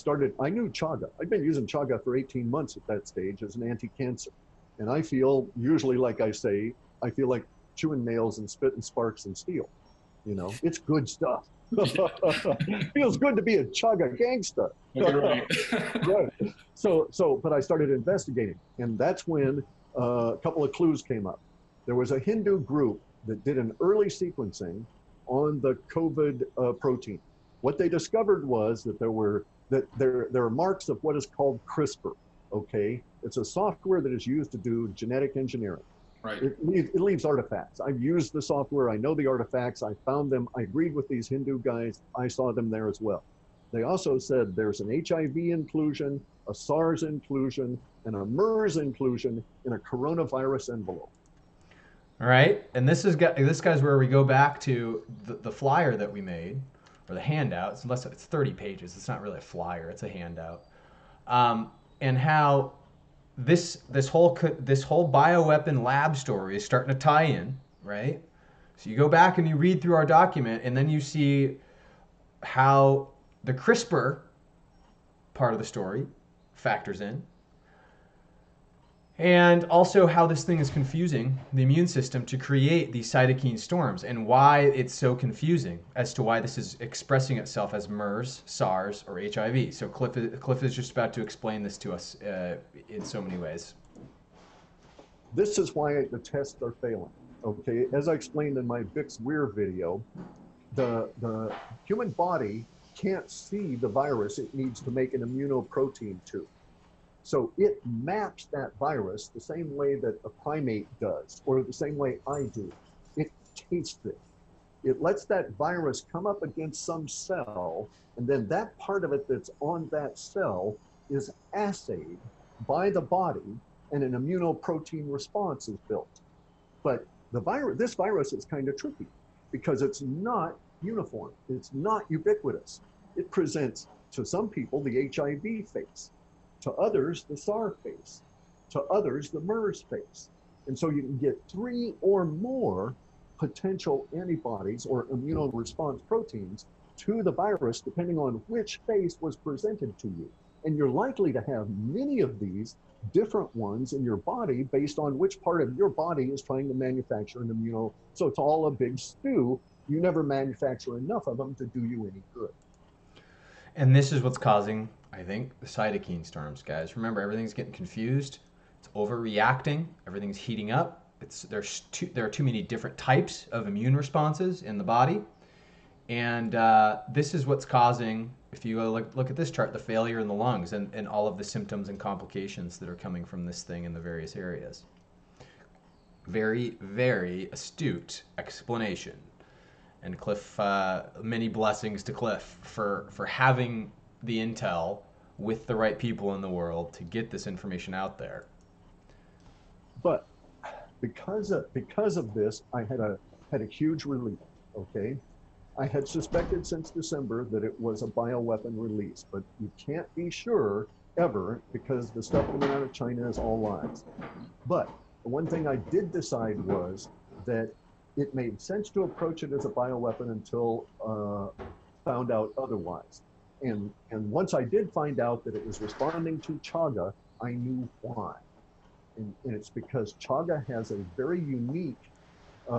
knew chaga. I'd been using chaga for 18 months at that stage as an anti-cancer. And I feel, usually, like I say, I feel like chewing nails and spitting sparks and steel. It's good stuff. Feels good to be a chaga gangsta. Right. But I started investigating, and that's when a couple of clues came up. There was a Hindu group that did an early sequencing on the COVID protein. What they discovered was that there are marks of what is called CRISPR. Okay, it's a software that is used to do genetic engineering. Right. It leaves artifacts. I've used the software. I know the artifacts. I found them. I agreed with these Hindu guys. I saw them there as well. They also said there's an HIV inclusion, a SARS inclusion, and a MERS inclusion in a coronavirus envelope. All right, and this guy's where we go back to the flyer that we made, or the handout. It's 30 pages. It's not really a flyer. It's a handout, and how this whole bioweapon lab story is starting to tie in, right? So you go back and you read through our document, and then you see how the CRISPR part of the story factors in. And also how this thing is confusing the immune system to create these cytokine storms, and why it's so confusing as to why this is expressing itself as MERS, SARS, or HIV. So Cliff is just about to explain this to us in so many ways. This is why the tests are failing. Okay, as I explained in my Vicks Weir video, the human body can't see the virus it needs to make an immunoprotein to. So it maps that virus the same way that a primate does, or the same way I do. It tastes it. It lets that virus come up against some cell, and then that part of it that's on that cell is assayed by the body, and an immunoprotein response is built. But this virus is kind of tricky because it's not uniform. It's not ubiquitous. It presents to some people the HIV face, to others the SARS face, to others the MERS face. And so you can get 3 or more potential antibodies or immune response proteins to the virus depending on which face was presented to you. And you're likely to have many of these different ones in your body based on which part of your body is trying to manufacture an immuno. So it's all a big stew. You never manufacture enough of them to do you any good. And this is what's causing, I think, the cytokine storms, guys. Remember, everything's getting confused. It's overreacting. everything's heating up. There are too many different types of immune responses in the body. And this is what's causing, if you look at this chart, the failure in the lungs and all of the symptoms and complications that are coming from this thing in the various areas. Very, very astute explanation. And Cliff, many blessings to Cliff for having the intel with the right people in the world to get this information out there. But because of this, I had a huge relief. Okay, I had suspected since December that it was a bioweapon release, but you can't be sure ever because the stuff coming out of China is all lies. But the one thing I did decide was that it made sense to approach it as a bioweapon until found out otherwise. And once I did find out that it was responding to chaga, I knew why. And it's because chaga has a very unique,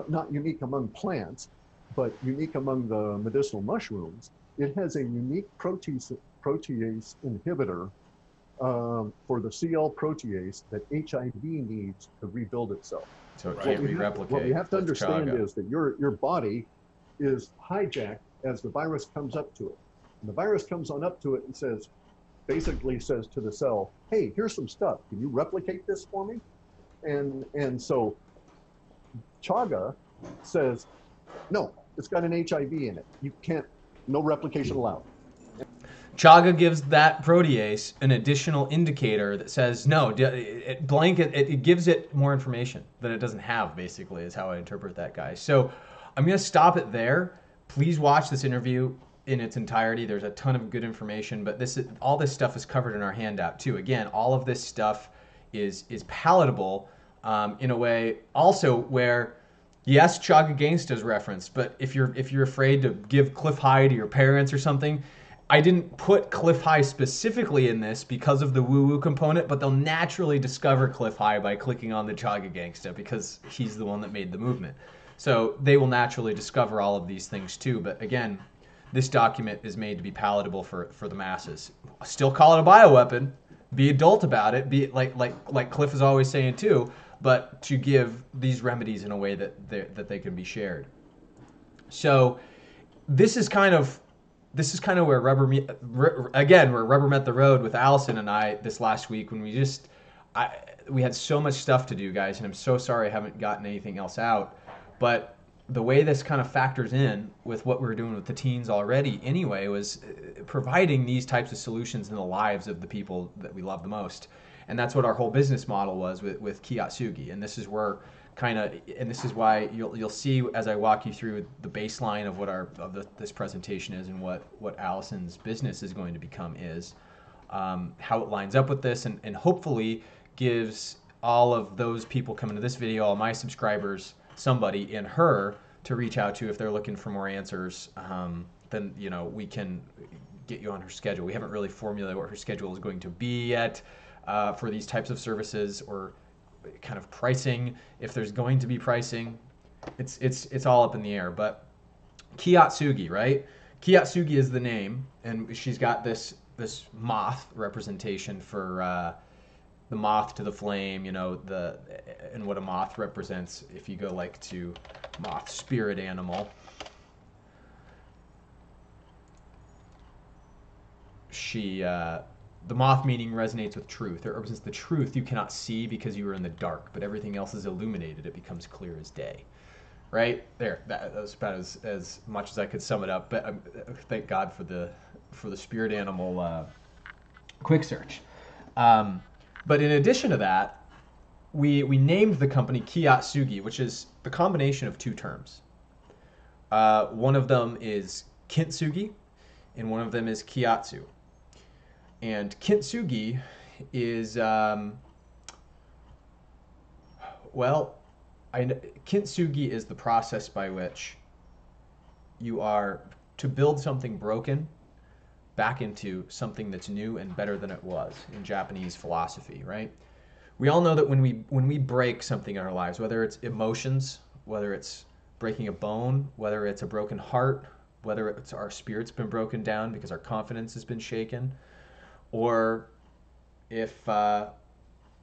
not unique among plants, but unique among the medicinal mushrooms. It has a unique protease inhibitor for the CL protease that HIV needs to rebuild itself. So it can't re-replicate. What we have to understand chaga. is that your body is hijacked as the virus comes up to it. And the virus comes on up to it and basically says to the cell, hey, here's some stuff. Can you replicate this for me? And so chaga says, no, it's got an HIV in it. You can't, no replication allowed. Chaga gives that protease an additional indicator that says, no, it gives it more information that it doesn't have, basically, is how I interpret that, guys. So I'm going to stop it there. Please watch this interview in its entirety. There's a ton of good information, but all this stuff is covered in our handout, too. Again, all of this stuff is palatable in a way also where, yes, chaga gangsta is referenced, but if you're afraid to give Cliff High to your parents or something, I didn't put Cliff High specifically in this because of the woo-woo component, but they'll naturally discover Cliff High by clicking on the chaga gangsta because he's the one that made the movement. So they will naturally discover all of these things too. But again, this document is made to be palatable for the masses. Still call it a bioweapon. Be adult about it. Be like Cliff is always saying too, but to give these remedies in a way that they can be shared. So this is kind of where rubber met the road with Allison and I this last week when we had so much stuff to do, guys, and I'm so sorry I haven't gotten anything else out. But the way this kind of factors in with what we were doing with the teens already anyway was providing these types of solutions in the lives of the people that we love the most. And that's what our whole business model was with Kiatsugi. And this is where this is why you'll see as I walk you through the baseline of this presentation is and what Allison's business is going to become is, how it lines up with this, and hopefully gives all of those people coming to this video, all my subscribers, somebody in her to reach out to if they're looking for more answers. Then we can get you on her schedule. We haven't really formulated what her schedule is going to be yet for these types of services or kind of pricing, if there's going to be pricing. It's all up in the air. But Kiatsugi, right? Kiatsugi is the name, and she's got this moth representation for the moth to the flame, and what a moth represents if you go to moth spirit animal. The moth meaning resonates with truth. It represents the truth you cannot see because you are in the dark, but everything else is illuminated. It becomes clear as day. Right there. That was about as much as I could sum it up. But thank God for the spirit animal quick search. But in addition to that, we named the company Kiatsugi, which is the combination of two terms. One of them is kintsugi, and one of them is kiatsu. And kintsugi is, kintsugi is the process by which you are to build something broken back into something that's new and better than it was in Japanese philosophy, right? We all know that when we break something in our lives, whether it's emotions, whether it's breaking a bone, whether it's a broken heart, whether it's our spirit's been broken down because our confidence has been shaken, or if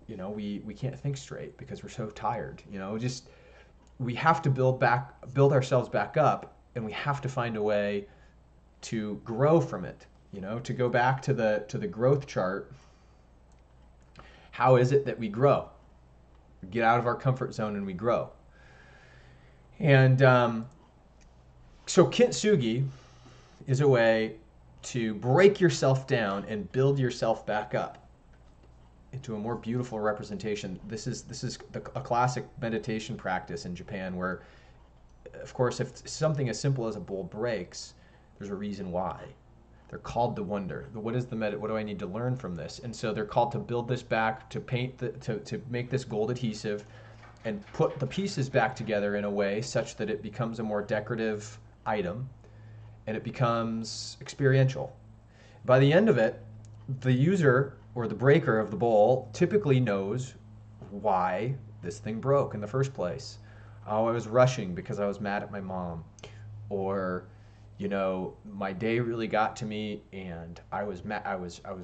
we can't think straight because we're so tired. Just we have to build ourselves back up, and we have to find a way to grow from it. To go back to the growth chart. How is it that we grow? We get out of our comfort zone and we grow. And so Kiatsugi is a way to break yourself down and build yourself back up into a more beautiful representation. This is a classic meditation practice in Japan where, of course, if something as simple as a bowl breaks, there's a reason why. They're called to wonder. What do I need to learn from this? And so they're called to build this back, to paint, to make this gold adhesive, and put the pieces back together in a way such that it becomes a more decorative item, and it becomes experiential. By the end of it, the user or the breaker of the bowl typically knows why this thing broke in the first place. Oh, I was rushing because I was mad at my mom, or my day really got to me, and I was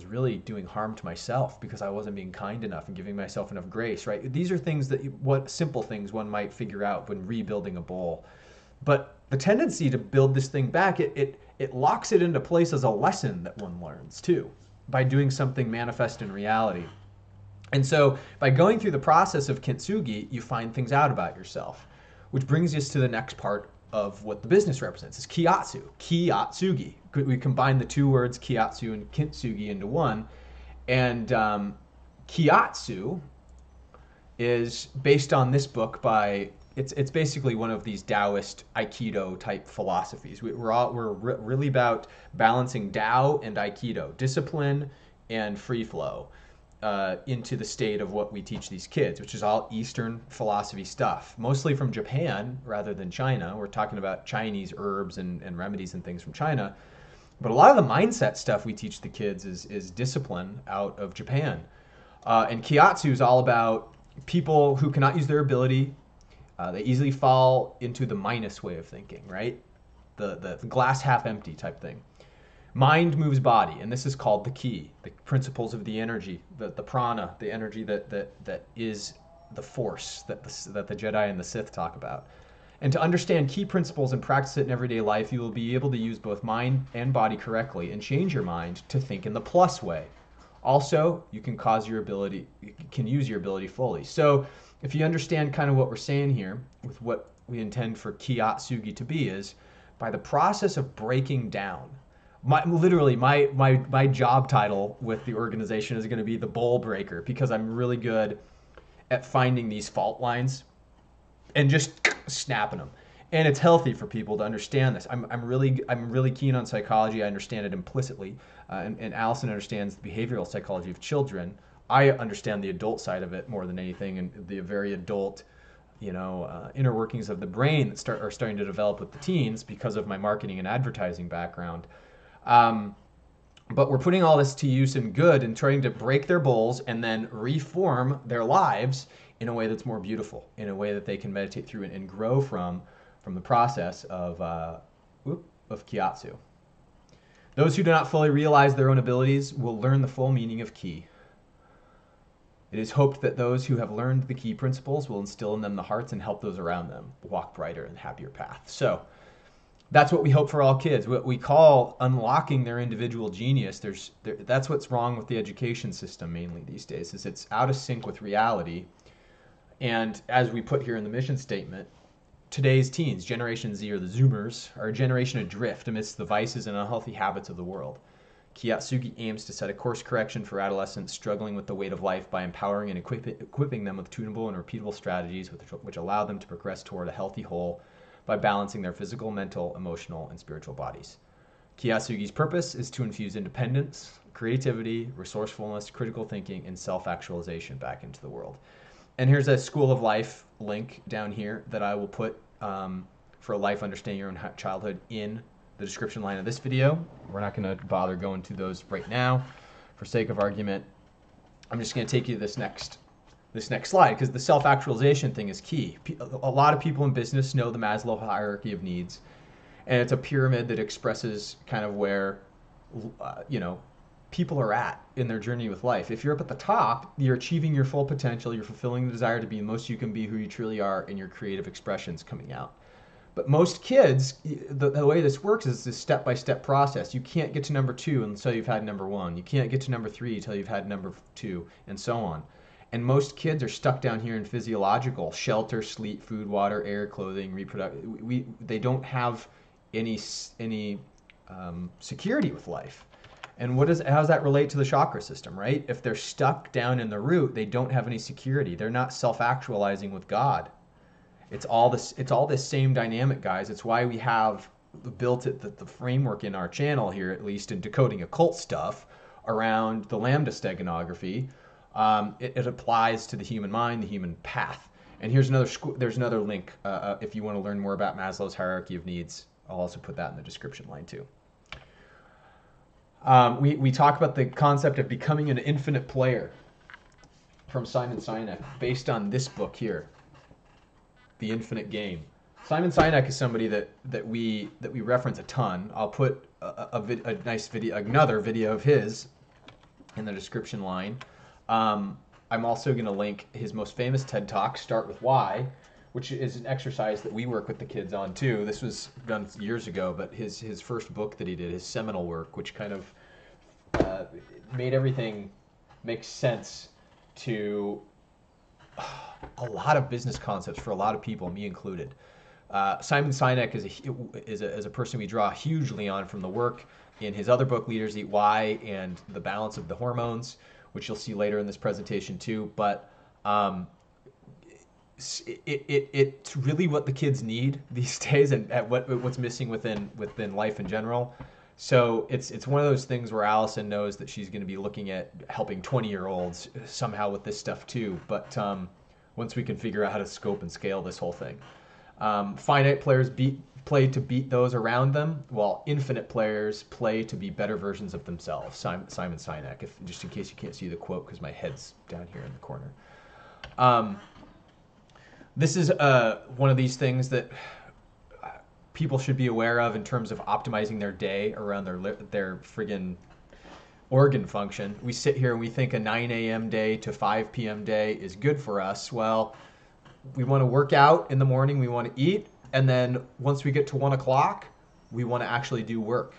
really doing harm to myself because I wasn't being kind enough and giving myself enough grace, right? These are things what simple things one might figure out when rebuilding a bowl. But the tendency to build this thing back, it locks it into place as a lesson that one learns too, by doing something manifest in reality. And so by going through the process of Kiatsugi, you find things out about yourself, which brings us to the next part of what the business represents, is Kiatsugi. We combine the two words Kiatsu and Kintsugi into one. And Kiatsu is based on this book by, it's basically one of these Taoist Aikido type philosophies. We're really about balancing Tao and Aikido, discipline and free flow, into the state of what we teach these kids, which is all Eastern philosophy stuff, mostly from Japan rather than China. We're talking about Chinese herbs and remedies and things from China. But a lot of the mindset stuff we teach the kids is discipline out of Japan. And Kiatsu is all about people who cannot use their ability. They easily fall into the minus way of thinking, right? The glass half empty type thing. Mind moves body, and this is called the ki, the principles of the energy, the prana, the energy that is the force that the Jedi and the Sith talk about. And to understand key principles and practice it in everyday life, you will be able to use both mind and body correctly and change your mind to think in the plus way. Also, you can use your ability fully. So if you understand kind of what we're saying here with what we intend for Kiatsugi to be, is by the process of breaking down. My job title with the organization is going to be the bowl breaker, because I'm really good at finding these fault lines and just snapping them. And it's healthy for people to understand this. I'm really keen on psychology. I understand it implicitly, and Allison understands the behavioral psychology of children. I understand the adult side of it more than anything, and the very adult, inner workings of the brain that are starting to develop with the teens because of my marketing and advertising background. But we're putting all this to use in good and trying to break their bowls and then reform their lives in a way that's more beautiful, in a way that they can meditate through and grow from the process of Kiatsu. Those who do not fully realize their own abilities will learn the full meaning of ki. It is hoped that those who have learned the key principles will instill in them the hearts and help those around them walk brighter and happier path. So that's what we hope for all kids. What we call unlocking their individual genius. That's what's wrong with the education system mainly these days, is it's out of sync with reality. And as we put here in the mission statement, today's teens, Generation Z or the Zoomers, are a generation adrift amidst the vices and unhealthy habits of the world. Kiatsugi aims to set a course correction for adolescents struggling with the weight of life by empowering and equipping them with tunable and repeatable strategies which allow them to progress toward a healthy whole by balancing their physical, mental, emotional, and spiritual bodies. Kiatsugi's purpose is to infuse independence, creativity, resourcefulness, critical thinking, and self-actualization back into the world. And here's a School of Life link down here that I will put for a life understanding your own childhood in the description line of this video. We're not going to bother going to those right now for sake of argument. I'm just going to take you to this next slide, because the self-actualization thing is key. A lot of people in business know the Maslow hierarchy of needs, and it's a pyramid that expresses kind of where, people are at in their journey with life. If you're up at the top, you're achieving your full potential, you're fulfilling the desire to be the most you can be, who you truly are, and your creative expressions coming out. But most kids, the way this works is this step-by-step process. You can't get to number 2 until you've had number 1. You can't get to number 3 until you've had number 2, and so on. And most kids are stuck down here in physiological: shelter, sleep, food, water, air, clothing, reproduction. They don't have any security with life. And how does that relate to the chakra system, right? If they're stuck down in the root, they don't have any security. They're not self-actualizing with God. It's all this same dynamic, guys. It's why we have built the framework in our channel here, at least in decoding occult stuff, around the lambda steganography. It applies to the human mind, the human path. And there's another link if you want to learn more about Maslow's hierarchy of needs. I'll also put that in the description line too. We talk about the concept of becoming an infinite player from Simon Sinek, based on this book here, The Infinite Game. Simon Sinek is somebody that we reference a ton. I'll put a nice video, another video of his, in the description line. I'm also going to link his most famous TED Talk, Start With Why, which is an exercise that we work with the kids on too. This was done years ago, but his first book that he did, his seminal work, which kind of made everything make sense to a lot of business concepts for a lot of people, me included. Simon Sinek is a person we draw hugely on from the work in his other book, Leaders Eat Why, and The Balance of the Hormones, which you'll see later in this presentation too. But it's really what the kids need these days, and what's missing within life in general. So it's one of those things where Allison knows that she's going to be looking at helping 20-year-olds somehow with this stuff too. But once we can figure out how to scope and scale this whole thing, finite players play to beat those around them, while infinite players play to be better versions of themselves. Simon Sinek, just in case you can't see the quote because my head's down here in the corner. This is one of these things that people should be aware of in terms of optimizing their day around their friggin' organ function. We sit here and we think a 9 a.m. day to 5 p.m. day is good for us. Well, we want to work out in the morning, we want to eat, and then once we get to 1 o'clock, we want to actually do work.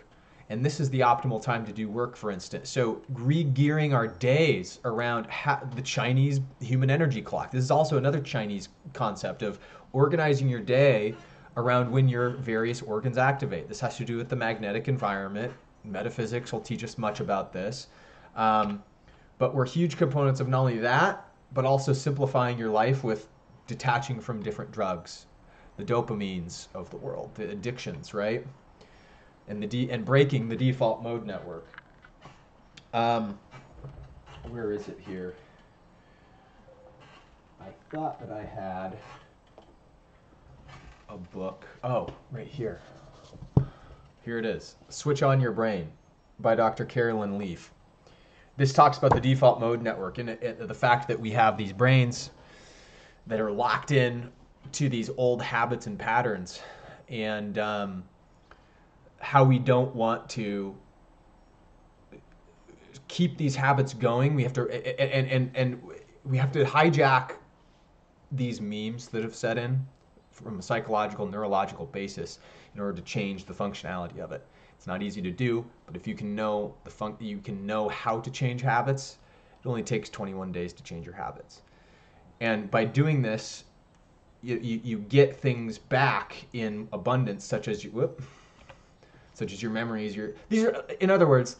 And this is the optimal time to do work, for instance. So re-gearing our days around the Chinese human energy clock. This is also another Chinese concept of organizing your day around when your various organs activate. This has to do with the magnetic environment. Metaphysics will teach us much about this. But we're huge components of not only that, but also simplifying your life with detaching from different drugs, the dopamines of the world, the addictions, right? And breaking the default mode network. Where is it here? I thought that I had a book. Oh, right here. Here it is. Switch On Your Brain by Dr. Carolyn Leaf. This talks about the default mode network and the fact that we have these brains that are locked in to these old habits and patterns, and how we don't want to keep these habits going. We have to and we have to hijack these memes that have set in from a psychological, neurological basis in order to change the functionality of it. It's not easy to do, but if you can know you can know how to change habits, it only takes 21 days to change your habits. And by doing this, you get things back in abundance, such as your memories. These are, in other words,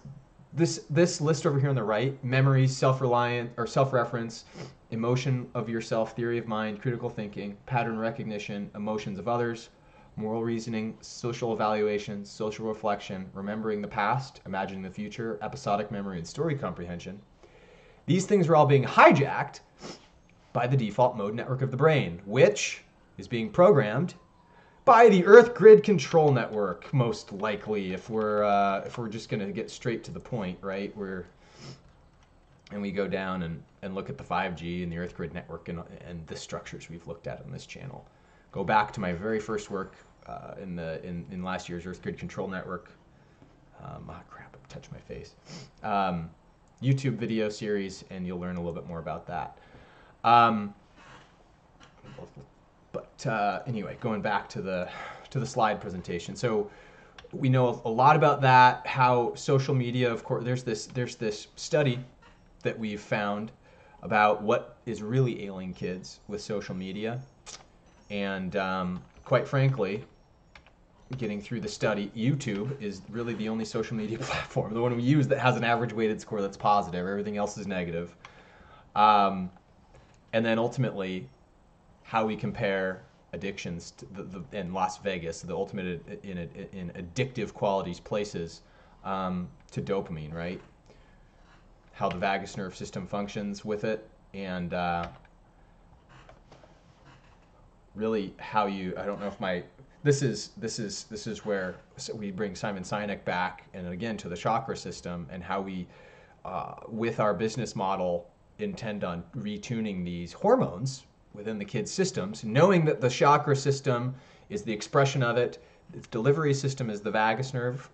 this list over here on the right: memories, self-reliant or self-reference, emotion of yourself, theory of mind, critical thinking, pattern recognition, emotions of others, moral reasoning, social evaluation, social reflection, remembering the past, imagining the future, episodic memory, and story comprehension. These things are all being hijacked by the default mode network of the brain, which is being programmed by the Earth Grid Control Network, most likely, if we're just going to get straight to the point, right? And we go down and look at the 5G and the Earth Grid Network and the structures we've looked at on this channel. Go back to my very first work in last year's Earth Grid Control Network. Crap, I touched my face. YouTube video series, and you'll learn a little bit more about that. Anyway, going back to the slide presentation. So we know a lot about that. How social media, of course, there's this study that we've found about what is really ailing kids with social media, and quite frankly, getting through the study, YouTube is really the only social media platform, the one we use, that has an average weighted score that's positive. Everything else is negative. And then ultimately, how we compare addictions to in Las Vegas, the ultimate in addictive qualities places, to dopamine, right? How the vagus nerve system functions with it, and really how you, I don't know if my, this is where we bring Simon Sinek back, and again to the chakra system, and how we, with our business model, intend on retuning these hormones within the kids' systems, knowing that the chakra system is the expression of it. Its delivery system is the vagus nerve,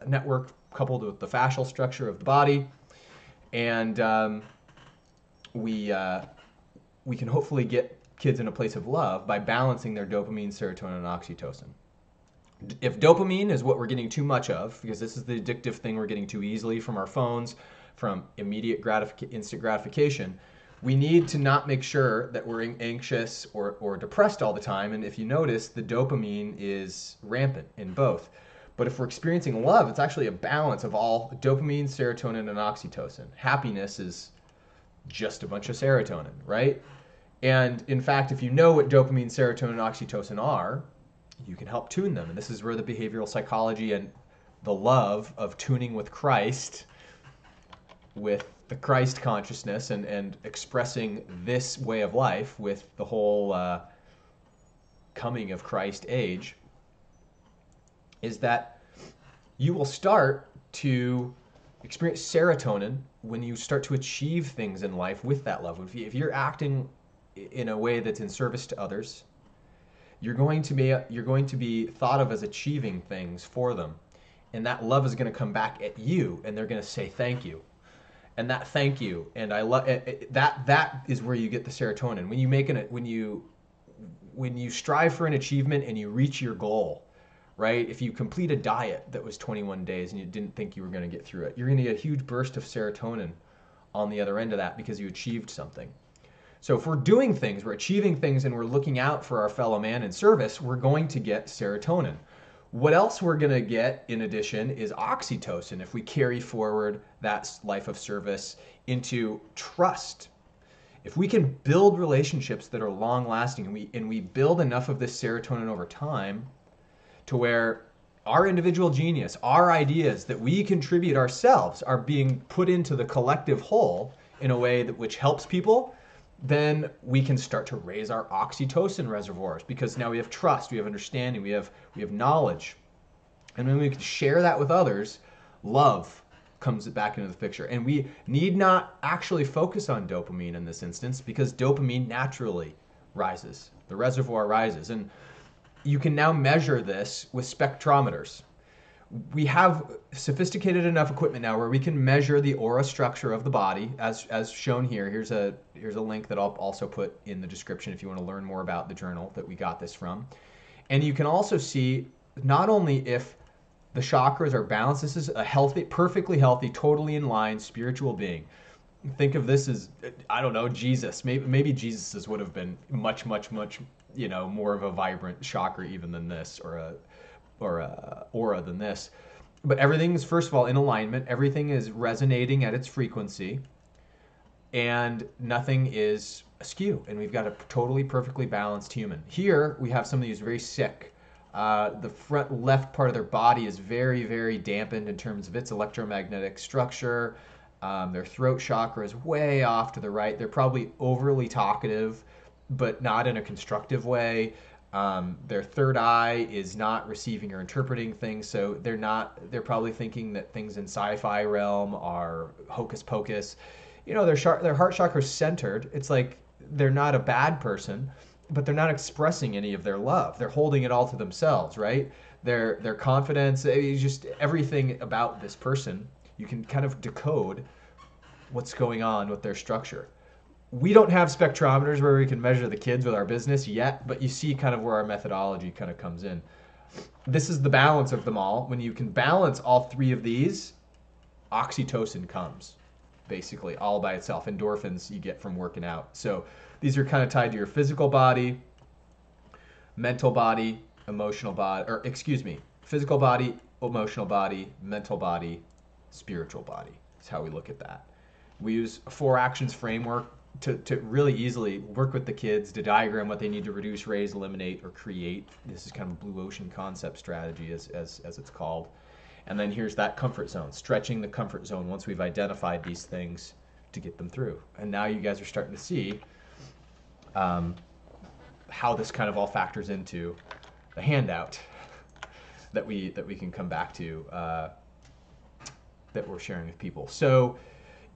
network coupled with the fascial structure of the body, and we can hopefully get kids in a place of love by balancing their dopamine, serotonin, and oxytocin. If dopamine is what we're getting too much of, because this is the addictive thing we're getting too easily from our phones, from immediate instant gratification, we need to not make sure that we're anxious or depressed all the time. And if you notice, the dopamine is rampant in both. But if we're experiencing love, it's actually a balance of all dopamine, serotonin, and oxytocin. Happiness is just a bunch of serotonin, right? And in fact, if you know what dopamine, serotonin, and oxytocin are, you can help tune them. And this is where the behavioral psychology and the love of tuning with Christ, with the Christ consciousness, and expressing this way of life with the whole coming of Christ age, is that you will start to experience serotonin when you start to achieve things in life with that love. If you're acting in a way that's in service to others, you're going to be thought of as achieving things for them, and that love is going to come back at you, and they're going to say thank you, and that thank you, and I love that. That is where you get the serotonin. When you strive for an achievement and you reach your goal, right? If you complete a diet that was 21 days and you didn't think you were going to get through it, you're going to get a huge burst of serotonin on the other end of that because you achieved something. So if we're doing things, we're achieving things, and we're looking out for our fellow man in service, we're going to get serotonin. What else we're going to get in addition is oxytocin if we carry forward that life of service into trust. If we can build relationships that are long-lasting, and we build enough of this serotonin over time to where our individual genius, our ideas that we contribute ourselves, are being put into the collective whole in a way that which helps people, then we can start to raise our oxytocin reservoirs, because now we have trust, we have understanding, we have knowledge. And when we can share that with others, love comes back into the picture. And we need not actually focus on dopamine in this instance, because dopamine naturally rises. The reservoir rises. And you can now measure this with spectrometers. We have sophisticated enough equipment now where we can measure the aura structure of the body, as shown here. Here's a link that I'll also put in the description if you want to learn more about the journal that we got this from. And you can also see not only if the chakras are balanced. This is a healthy, perfectly healthy, totally in line spiritual being. Think of this as, I don't know, Jesus. Maybe Jesus's would have been much, more of a vibrant chakra even than this, or a aura than this. But everything is, first of all, in alignment. Everything is resonating at its frequency, and nothing is askew. And we've got a totally perfectly balanced human. Here we have somebody who's very sick. The front left part of their body is very, very dampened in terms of its electromagnetic structure. Their throat chakra is way off to the right. They're probably overly talkative, but not in a constructive way. Their third eye is not receiving or interpreting things, so they're probably thinking that things in sci-fi realm are hocus pocus. Their heart chakra is centered. It's like they're not a bad person, but they're not expressing any of their love. They're holding it all to themselves, right? Their confidence, just everything about this person, you can kind of decode what's going on with their structure. We don't have spectrometers where we can measure the kids with our business yet, but you see kind of where our methodology kind of comes in. This is the balance of them all. When you can balance all three of these, oxytocin comes, basically, all by itself. Endorphins you get from working out. So these are kind of tied to your physical body, mental body, emotional body, or excuse me, physical body, emotional body, mental body, spiritual body. That's how we look at that. We use a 4 actions framework to really easily work with the kids to diagram what they need to reduce, raise, eliminate, or create. This is kind of a blue ocean concept strategy as it's called. And then here's that comfort zone, stretching the comfort zone once we've identified these things to get them through. And now you guys are starting to see how this kind of all factors into the handout that we can come back to that we're sharing with people. So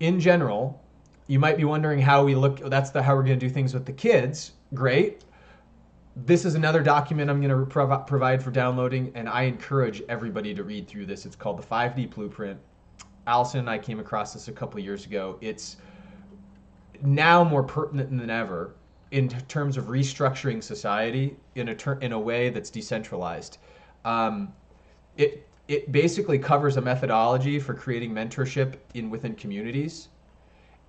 in general, you might be wondering how we look, how we're going to do things with the kids. Great. This is another document I'm going to provide for downloading, and I encourage everybody to read through this. It's called the 5D Blueprint. Allison and I came across this a couple of years ago. It's now more pertinent than ever in terms of restructuring society in a way that's decentralized. It basically covers a methodology for creating mentorship within communities.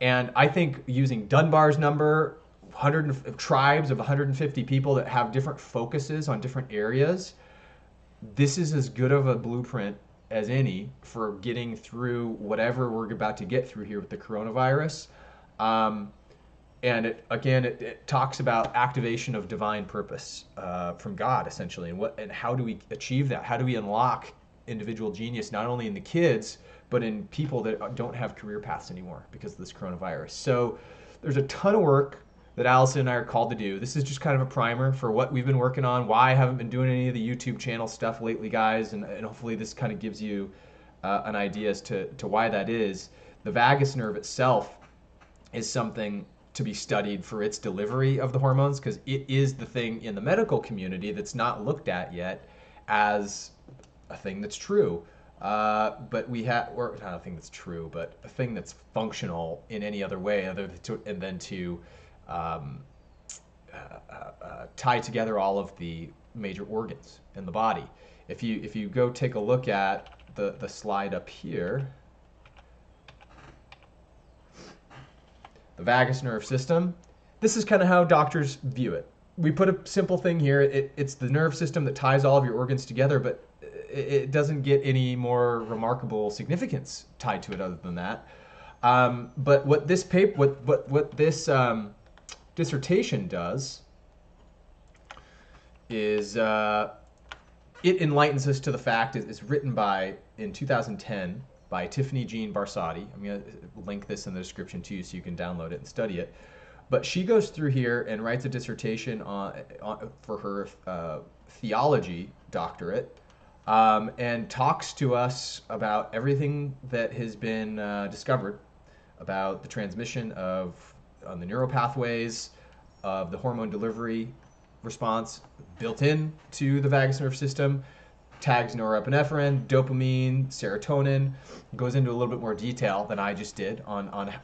And I think using Dunbar's number, tribes of 150 people that have different focuses on different areas, this is as good of a blueprint as any for getting through whatever we're about to get through here with the coronavirus. And it talks about activation of divine purpose from God, essentially, and how do we achieve that? How do we unlock individual genius, not only in the kids, but in people that don't have career paths anymore because of this coronavirus? So there's a ton of work that Allison and I are called to do. This is just kind of a primer for what we've been working on, why I haven't been doing any of the YouTube channel stuff lately, guys, and hopefully this kind of gives you an idea as to why that is. The vagus nerve itself is something to be studied for its delivery of the hormones, because it is the thing in the medical community that's not looked at yet as a thing that's true. But we have, or not a thing that's true, but a thing that's functional in any other way other than to tie together all of the major organs in the body. If you go take a look at the slide up here, the vagus nerve system, this is kind of how doctors view it. We put a simple thing here. It's the nerve system that ties all of your organs together, but it doesn't get any more remarkable significance tied to it other than that. But what this dissertation does is it enlightens us to the fact it's written in 2010 by Tiffany Jean Barsotti. I'm going to link this in the description to you so you can download it and study it. But she goes through here and writes a dissertation for her theology doctorate, and talks to us about everything that has been discovered about the transmission on the neuropathways of the hormone delivery response built in to the vagus nerve system, tags norepinephrine, dopamine, serotonin, goes into a little bit more detail than I just did on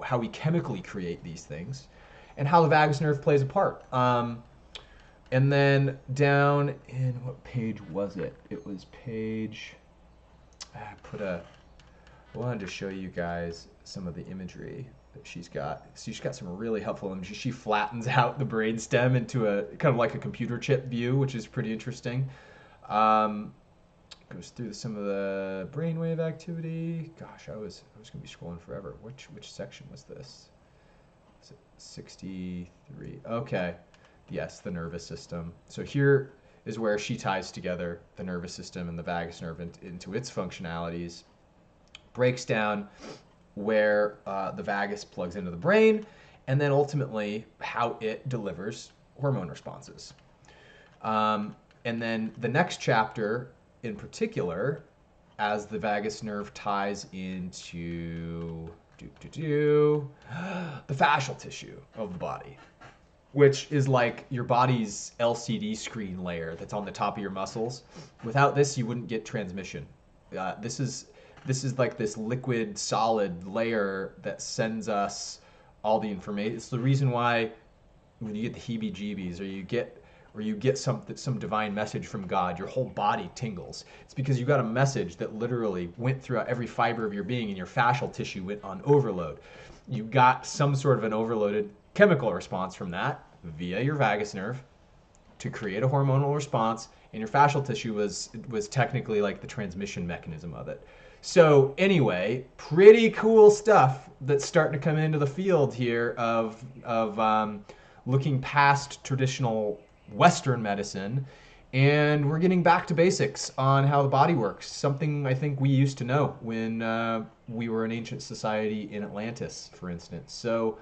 how we chemically create these things and how the vagus nerve plays a part. And then down in, what page was it? It was page, I wanted to show you guys some of the imagery that she's got. So she's got some really helpful images. She flattens out the brainstem into a kind of like a computer chip view, which is pretty interesting. Goes through some of the brainwave activity. Gosh, I was going to be scrolling forever. Which section was this? Is it 63? Okay. Yes, the nervous system. So here is where she ties together the nervous system and the vagus nerve into its functionalities, breaks down where the vagus plugs into the brain, and then ultimately how it delivers hormone responses. And then the next chapter in particular, as the vagus nerve ties into the fascial tissue of the body. which is like your body's LCD screen layer that's on the top of your muscles. Without this, you wouldn't get transmission. This is like this liquid solid layer that sends us all the information. It's the reason why when you get the heebie-jeebies or you get some divine message from God, your whole body tingles. It's because you got a message that literally went throughout every fiber of your being, and your fascial tissue went on overload. You got some sort of an overloaded chemical response from that via your vagus nerve to create a hormonal response, and your fascial tissue was technically like the transmission mechanism of it. So anyway, pretty cool stuff that's starting to come into the field here of looking past traditional Western medicine, and we're getting back to basics on how the body works. Something I think we used to know when we were an ancient society in Atlantis, for instance. So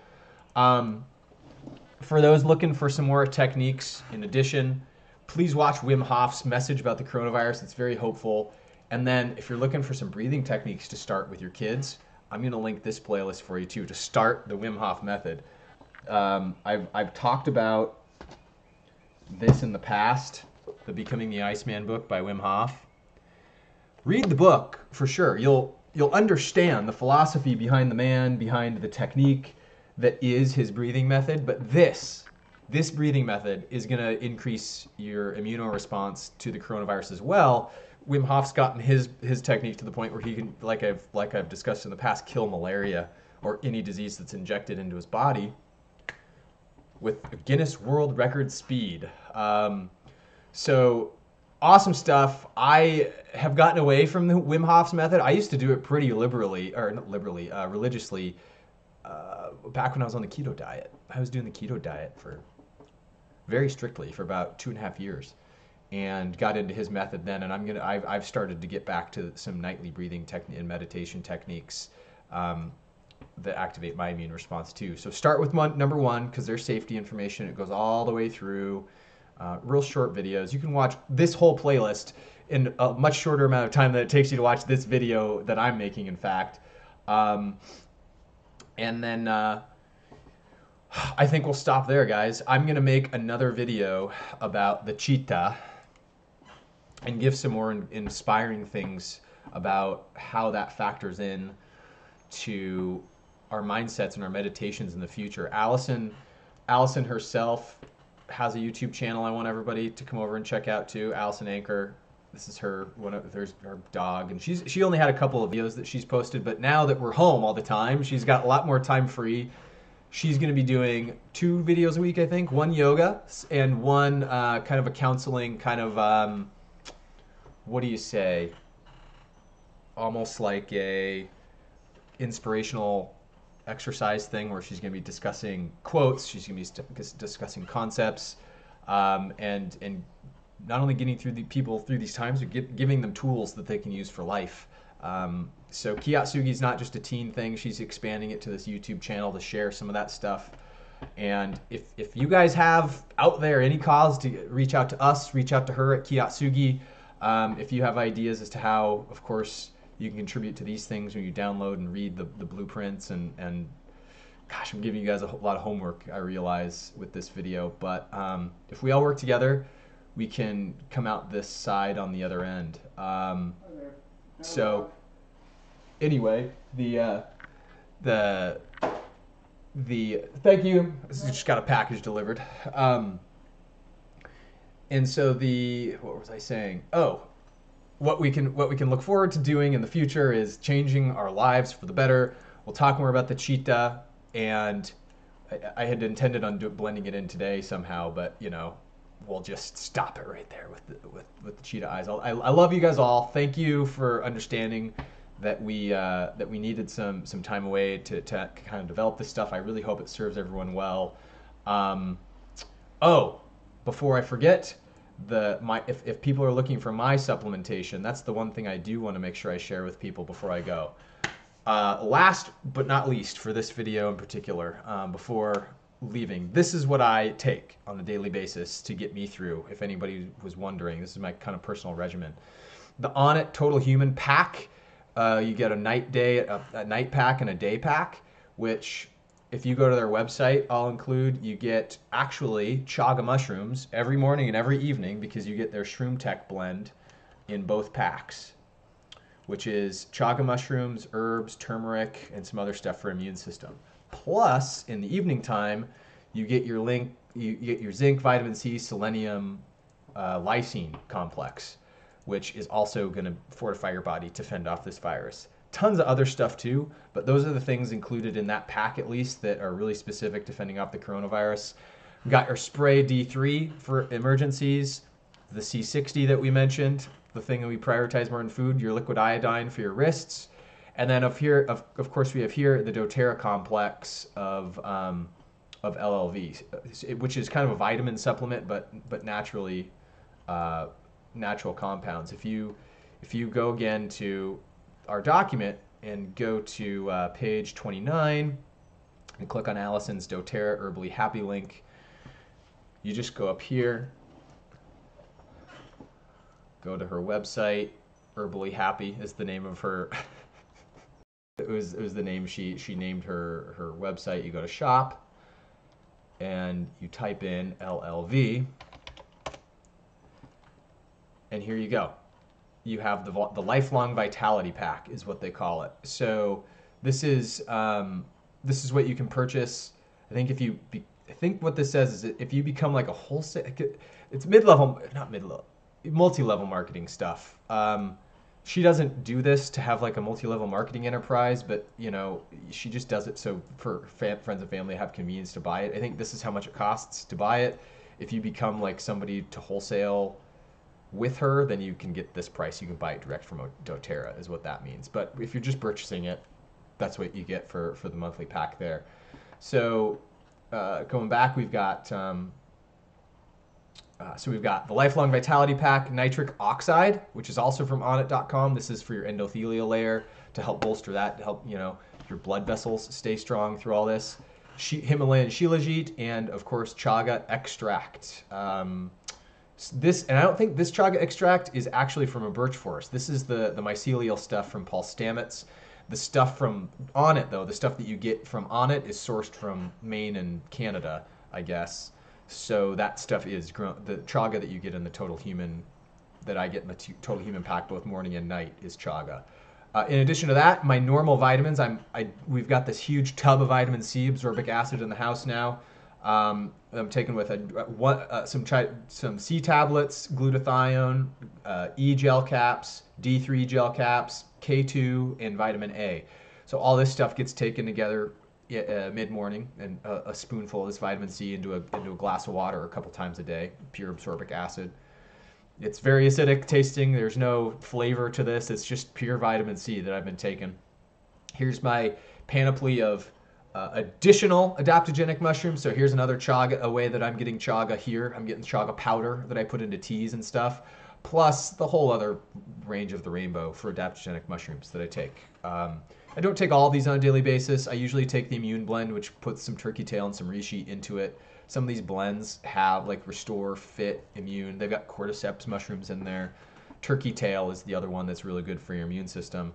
for those looking for some more techniques in addition, please watch Wim Hof's message about the coronavirus. It's very hopeful. And then if you're looking for some breathing techniques to start with your kids, I'm going to link this playlist for you too to start the Wim Hof method. I've talked about this in the past, the Becoming the Iceman book by Wim Hof. Read the book for sure. You'll understand the philosophy behind the man, behind the technique that is his breathing method. But this breathing method is going to increase your immune response to the coronavirus as well. Wim Hof's gotten his technique to the point where he can, like I've discussed in the past, kill malaria or any disease that's injected into his body with a Guinness World Record speed. So awesome stuff. I have gotten away from the Wim Hof's method. I used to do it pretty liberally, or not liberally, religiously, back when I was on the keto diet. I was doing the keto diet very strictly for about 2.5 years, and got into his method then. And I've started to get back to some nightly breathing technique and meditation techniques that activate my immune response too. So start with number one, because there's safety information. It goes all the way through. Real short videos. You can watch this whole playlist in a much shorter amount of time than it takes you to watch this video that I'm making, in fact. And then I think we'll stop there, guys. I'm going to make another video about the Chitta and give some more inspiring things about how that factors in to our mindsets and our meditations in the future. Allison herself has a YouTube channel I want everybody to come over and check out too. Allison Anchor. This is there's her dog, and she only had a couple of videos that she's posted, but now that we're home all the time, she's got a lot more time free. She's going to be doing 2 videos a week, I think. One yoga and one kind of a counseling kind of, what do you say? Almost like a inspirational exercise thing where she's going to be discussing quotes, she's going to be discussing concepts, and not only getting people through these times, but giving them tools that they can use for life. So Kiatsugi is not just a teen thing. She's expanding it to this YouTube channel to share some of that stuff. And if you guys have out there any cause to reach out to us, reach out to her at Kiatsugi. If you have ideas as to how, of course, you can contribute to these things when you download and read the blueprints. And gosh, I'm giving you guys a lot of homework, I realize, with this video. But if we all work together, we can come out this side on the other end. So anyway, the thank you. Just got a package delivered. And so what was I saying? Oh, what we can look forward to doing in the future is changing our lives for the better. We'll talk more about the Chitta, and I had intended on blending it in today somehow, but we'll just stop it right there with the Cheetah eyes. I love you guys all. Thank you for understanding that we needed some time away to kind of develop this stuff. I really hope it serves everyone well. Before I forget, if people are looking for my supplementation, that's the one thing I do want to make sure I share with people before I go. Last but not least, for this video in particular, before leaving, this is what I take on a daily basis to get me through. If anybody was wondering, this is my kind of personal regimen. The Onnit Total Human pack. You get a night pack and a day pack, which if you go to their website, I'll include, you get actually chaga mushrooms every morning and every evening because you get their Shroom Tech blend in both packs, which is chaga mushrooms, herbs, turmeric, and some other stuff for immune system. Plus, in the evening time, you get your you get your zinc, vitamin C, selenium, lysine complex, which is also going to fortify your body to fend off this virus. Tons of other stuff too, but those are the things included in that pack at least that are really specific to fending off the coronavirus. We got our spray D3 for emergencies, the C60 that we mentioned, the thing that we prioritize more than food, your liquid iodine for your wrists, and then of course we have here the doTERRA complex of LLV, which is kind of a vitamin supplement, but naturally natural compounds. If you go again to our document and go to page 29 and click on Allison's doTERRA Herbally Happy link, you just go up here, go to her website. Herbally Happy is the name of her. it was the name she named her website. You go to shop and you type in LLV, and here you go. You have the lifelong vitality pack is what they call it. So this is what you can purchase. I think what this says is that if you become like a wholesale, it's multi-level marketing stuff. She doesn't do this to have like a multi-level marketing enterprise, but she just does it so for friends and family have convenience to buy it. I think this is how much it costs to buy it. If you become like somebody to wholesale with her, then you can get this price. You can buy it direct from doTERRA is what that means. But if you're just purchasing it, that's what you get for the monthly pack there. So going back, we've got we've got the Lifelong Vitality Pack, Nitric Oxide, which is also from onnit.com. This is for your endothelial layer to help bolster that, to help your blood vessels stay strong through all this. Himalayan Shilajit, and of course chaga extract. And I don't think this chaga extract is actually from a birch forest. This is the mycelial stuff from Paul Stamets. The stuff from Onnit, though, the stuff that you get from Onnit is sourced from Maine and Canada, I guess. So that stuff is grown. The chaga that you get in the Total Human, that I get in the Total Human pack both morning and night, is chaga. In addition to that, my normal vitamins, we've got this huge tub of vitamin C, absorbic acid in the house now. I'm taking with some C tablets, glutathione, E gel caps, D3 gel caps, K2, and vitamin A. So all this stuff gets taken together mid-morning, and a spoonful of this vitamin C into a glass of water a couple times a day, pure absorbic acid. It's very acidic tasting. There's no flavor to this. It's just pure vitamin C that I've been taking. Here's my panoply of additional adaptogenic mushrooms. So here's another chaga, a way that I'm getting chaga here. I'm getting chaga powder that I put into teas and stuff, plus the whole other range of the rainbow for adaptogenic mushrooms that I take. I don't take all of these on a daily basis. I usually take the immune blend, which puts some turkey tail and some reishi into it. Some of these blends have like Restore, Fit, Immune. They've got cordyceps mushrooms in there. Turkey tail is the other one that's really good for your immune system.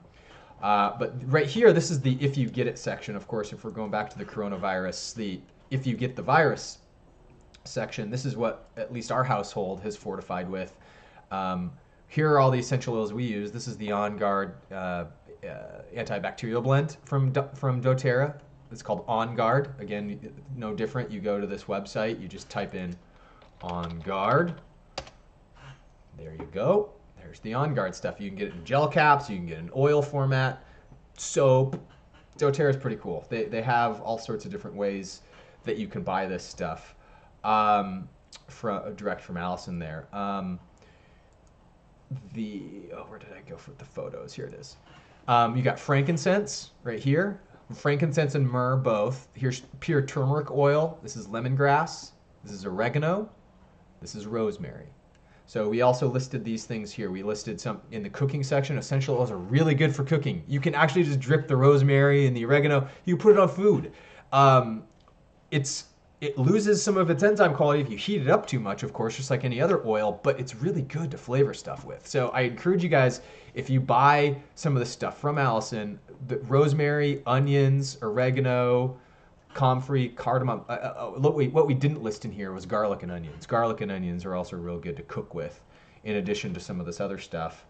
But right here, this is the if you get it section. Of course, if we're going back to the coronavirus, the if you get the virus section, this is what at least our household has fortified with. Here are all the essential oils we use. This is the On Guard antibacterial blend from doTERRA. It's called On Guard. Again, no different. You go to this website, you just type in On Guard. There you go. There's the On Guard stuff. You can get it in gel caps. You can get it in oil format, soap. doTERRA is pretty cool. They have all sorts of different ways that you can buy this stuff direct from Allison there. Where did I go for the photos? Here it is. You got frankincense right here. Frankincense and myrrh both. Here's pure turmeric oil. This is lemongrass. This is oregano. This is rosemary. So we also listed these things here. We listed some in the cooking section. Essential oils are really good for cooking. You can actually just drip the rosemary and the oregano. You put it on food. It loses some of its enzyme quality if you heat it up too much, of course, just like any other oil, but it's really good to flavor stuff with. So I encourage you guys, if you buy some of the stuff from Allison, the rosemary, onions, oregano, comfrey, cardamom. What we didn't list in here was garlic and onions. Garlic and onions are also real good to cook with, in addition to some of this other stuff.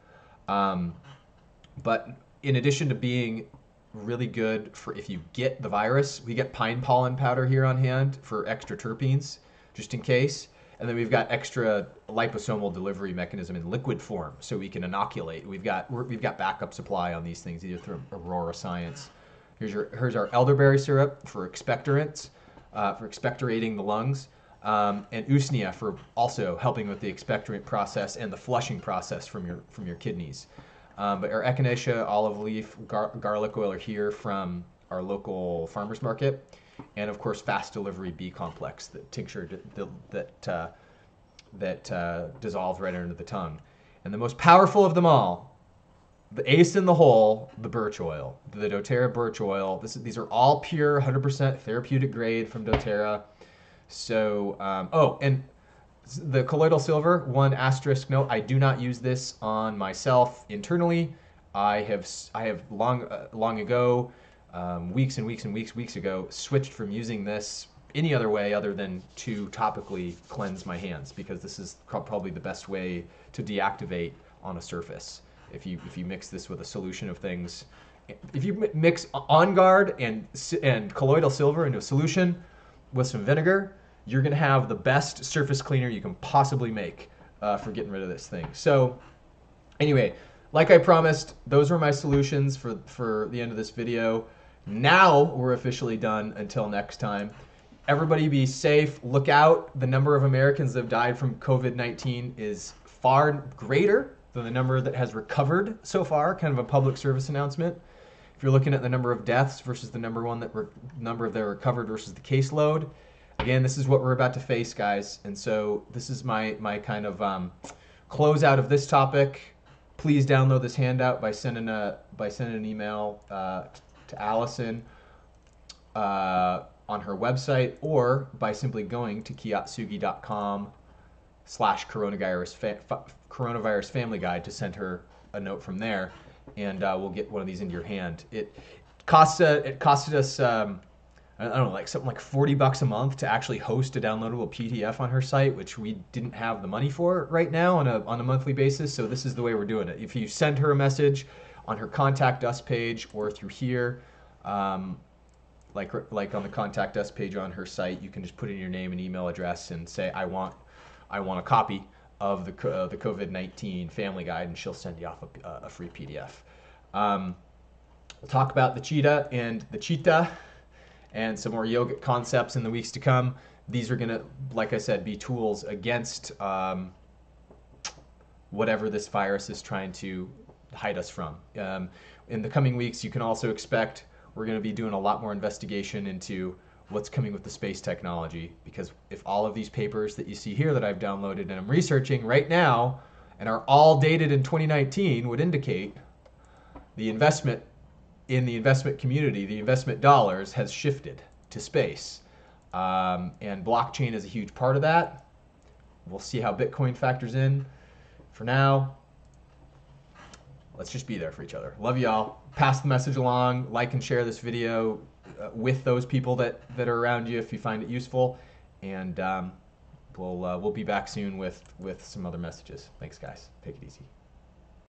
But in addition to being really good for if you get the virus, we get pine pollen powder here on hand for extra terpenes, just in case. And then we've got extra liposomal delivery mechanism in liquid form, so we can inoculate. We've got backup supply on these things, either through Aurora Science. Here's our elderberry syrup for expectorants, for expectorating the lungs, and usnea for also helping with the expectorant process and the flushing process from your kidneys. But our echinacea, olive leaf, garlic oil are here from our local farmers market. And of course, fast delivery B complex, the tincture that dissolves right under the tongue. And the most powerful of them all, the ace in the hole, the birch oil, the doTERRA birch oil. These are all pure, 100% therapeutic grade from doTERRA. So, and the colloidal silver, one asterisk note, I do not use this on myself internally. I have long ago, weeks ago, switched from using this any other way other than to topically cleanse my hands, because this is probably the best way to deactivate on a surface. If you mix this with a solution of things, if you mix On Guard and colloidal silver into a solution with some vinegar, you're going to have the best surface cleaner you can possibly make for getting rid of this thing. So anyway, like I promised, those were my solutions for the end of this video. Now we're officially done until next time. Everybody be safe. Look out. The number of Americans that have died from COVID-19 is far greater than the number that has recovered so far. Kind of a public service announcement. If you're looking at the number of deaths versus the number of that recovered versus the caseload, again, this is what we're about to face, guys. And so this is my kind of close out of this topic. Please download this handout by sending an email to Allison on her website, or by simply going to kiatsugi.com/coronavirus family guide to send her a note from there, and we'll get one of these into your hand. It costed us I don't know, like something like $40 a month to actually host a downloadable PDF on her site, which we didn't have the money for right now on a monthly basis. So this is the way we're doing it. If you send her a message on her Contact Us page or through here, like on the Contact Us page on her site, you can just put in your name and email address and say, I want a copy of the COVID-19 family guide, and she'll send you off a free PDF. We'll talk about the cheetah and the cheetah and some more yogic concepts in the weeks to come. These are going to, like I said, be tools against whatever this virus is trying to hide us from. In the coming weeks, you can also expect we're going to be doing a lot more investigation into what's coming with the space technology, because if all of these papers that you see here that I've downloaded and I'm researching right now and are all dated in 2019 would indicate the investment in the investment community, the investment dollars has shifted to space. And blockchain is a huge part of that. We'll see how Bitcoin factors in. For now, let's just be there for each other. Love y'all. Pass the message along. Like and share this video with those people that are around you if you find it useful. And we'll be back soon with some other messages. Thanks, guys. Take it easy.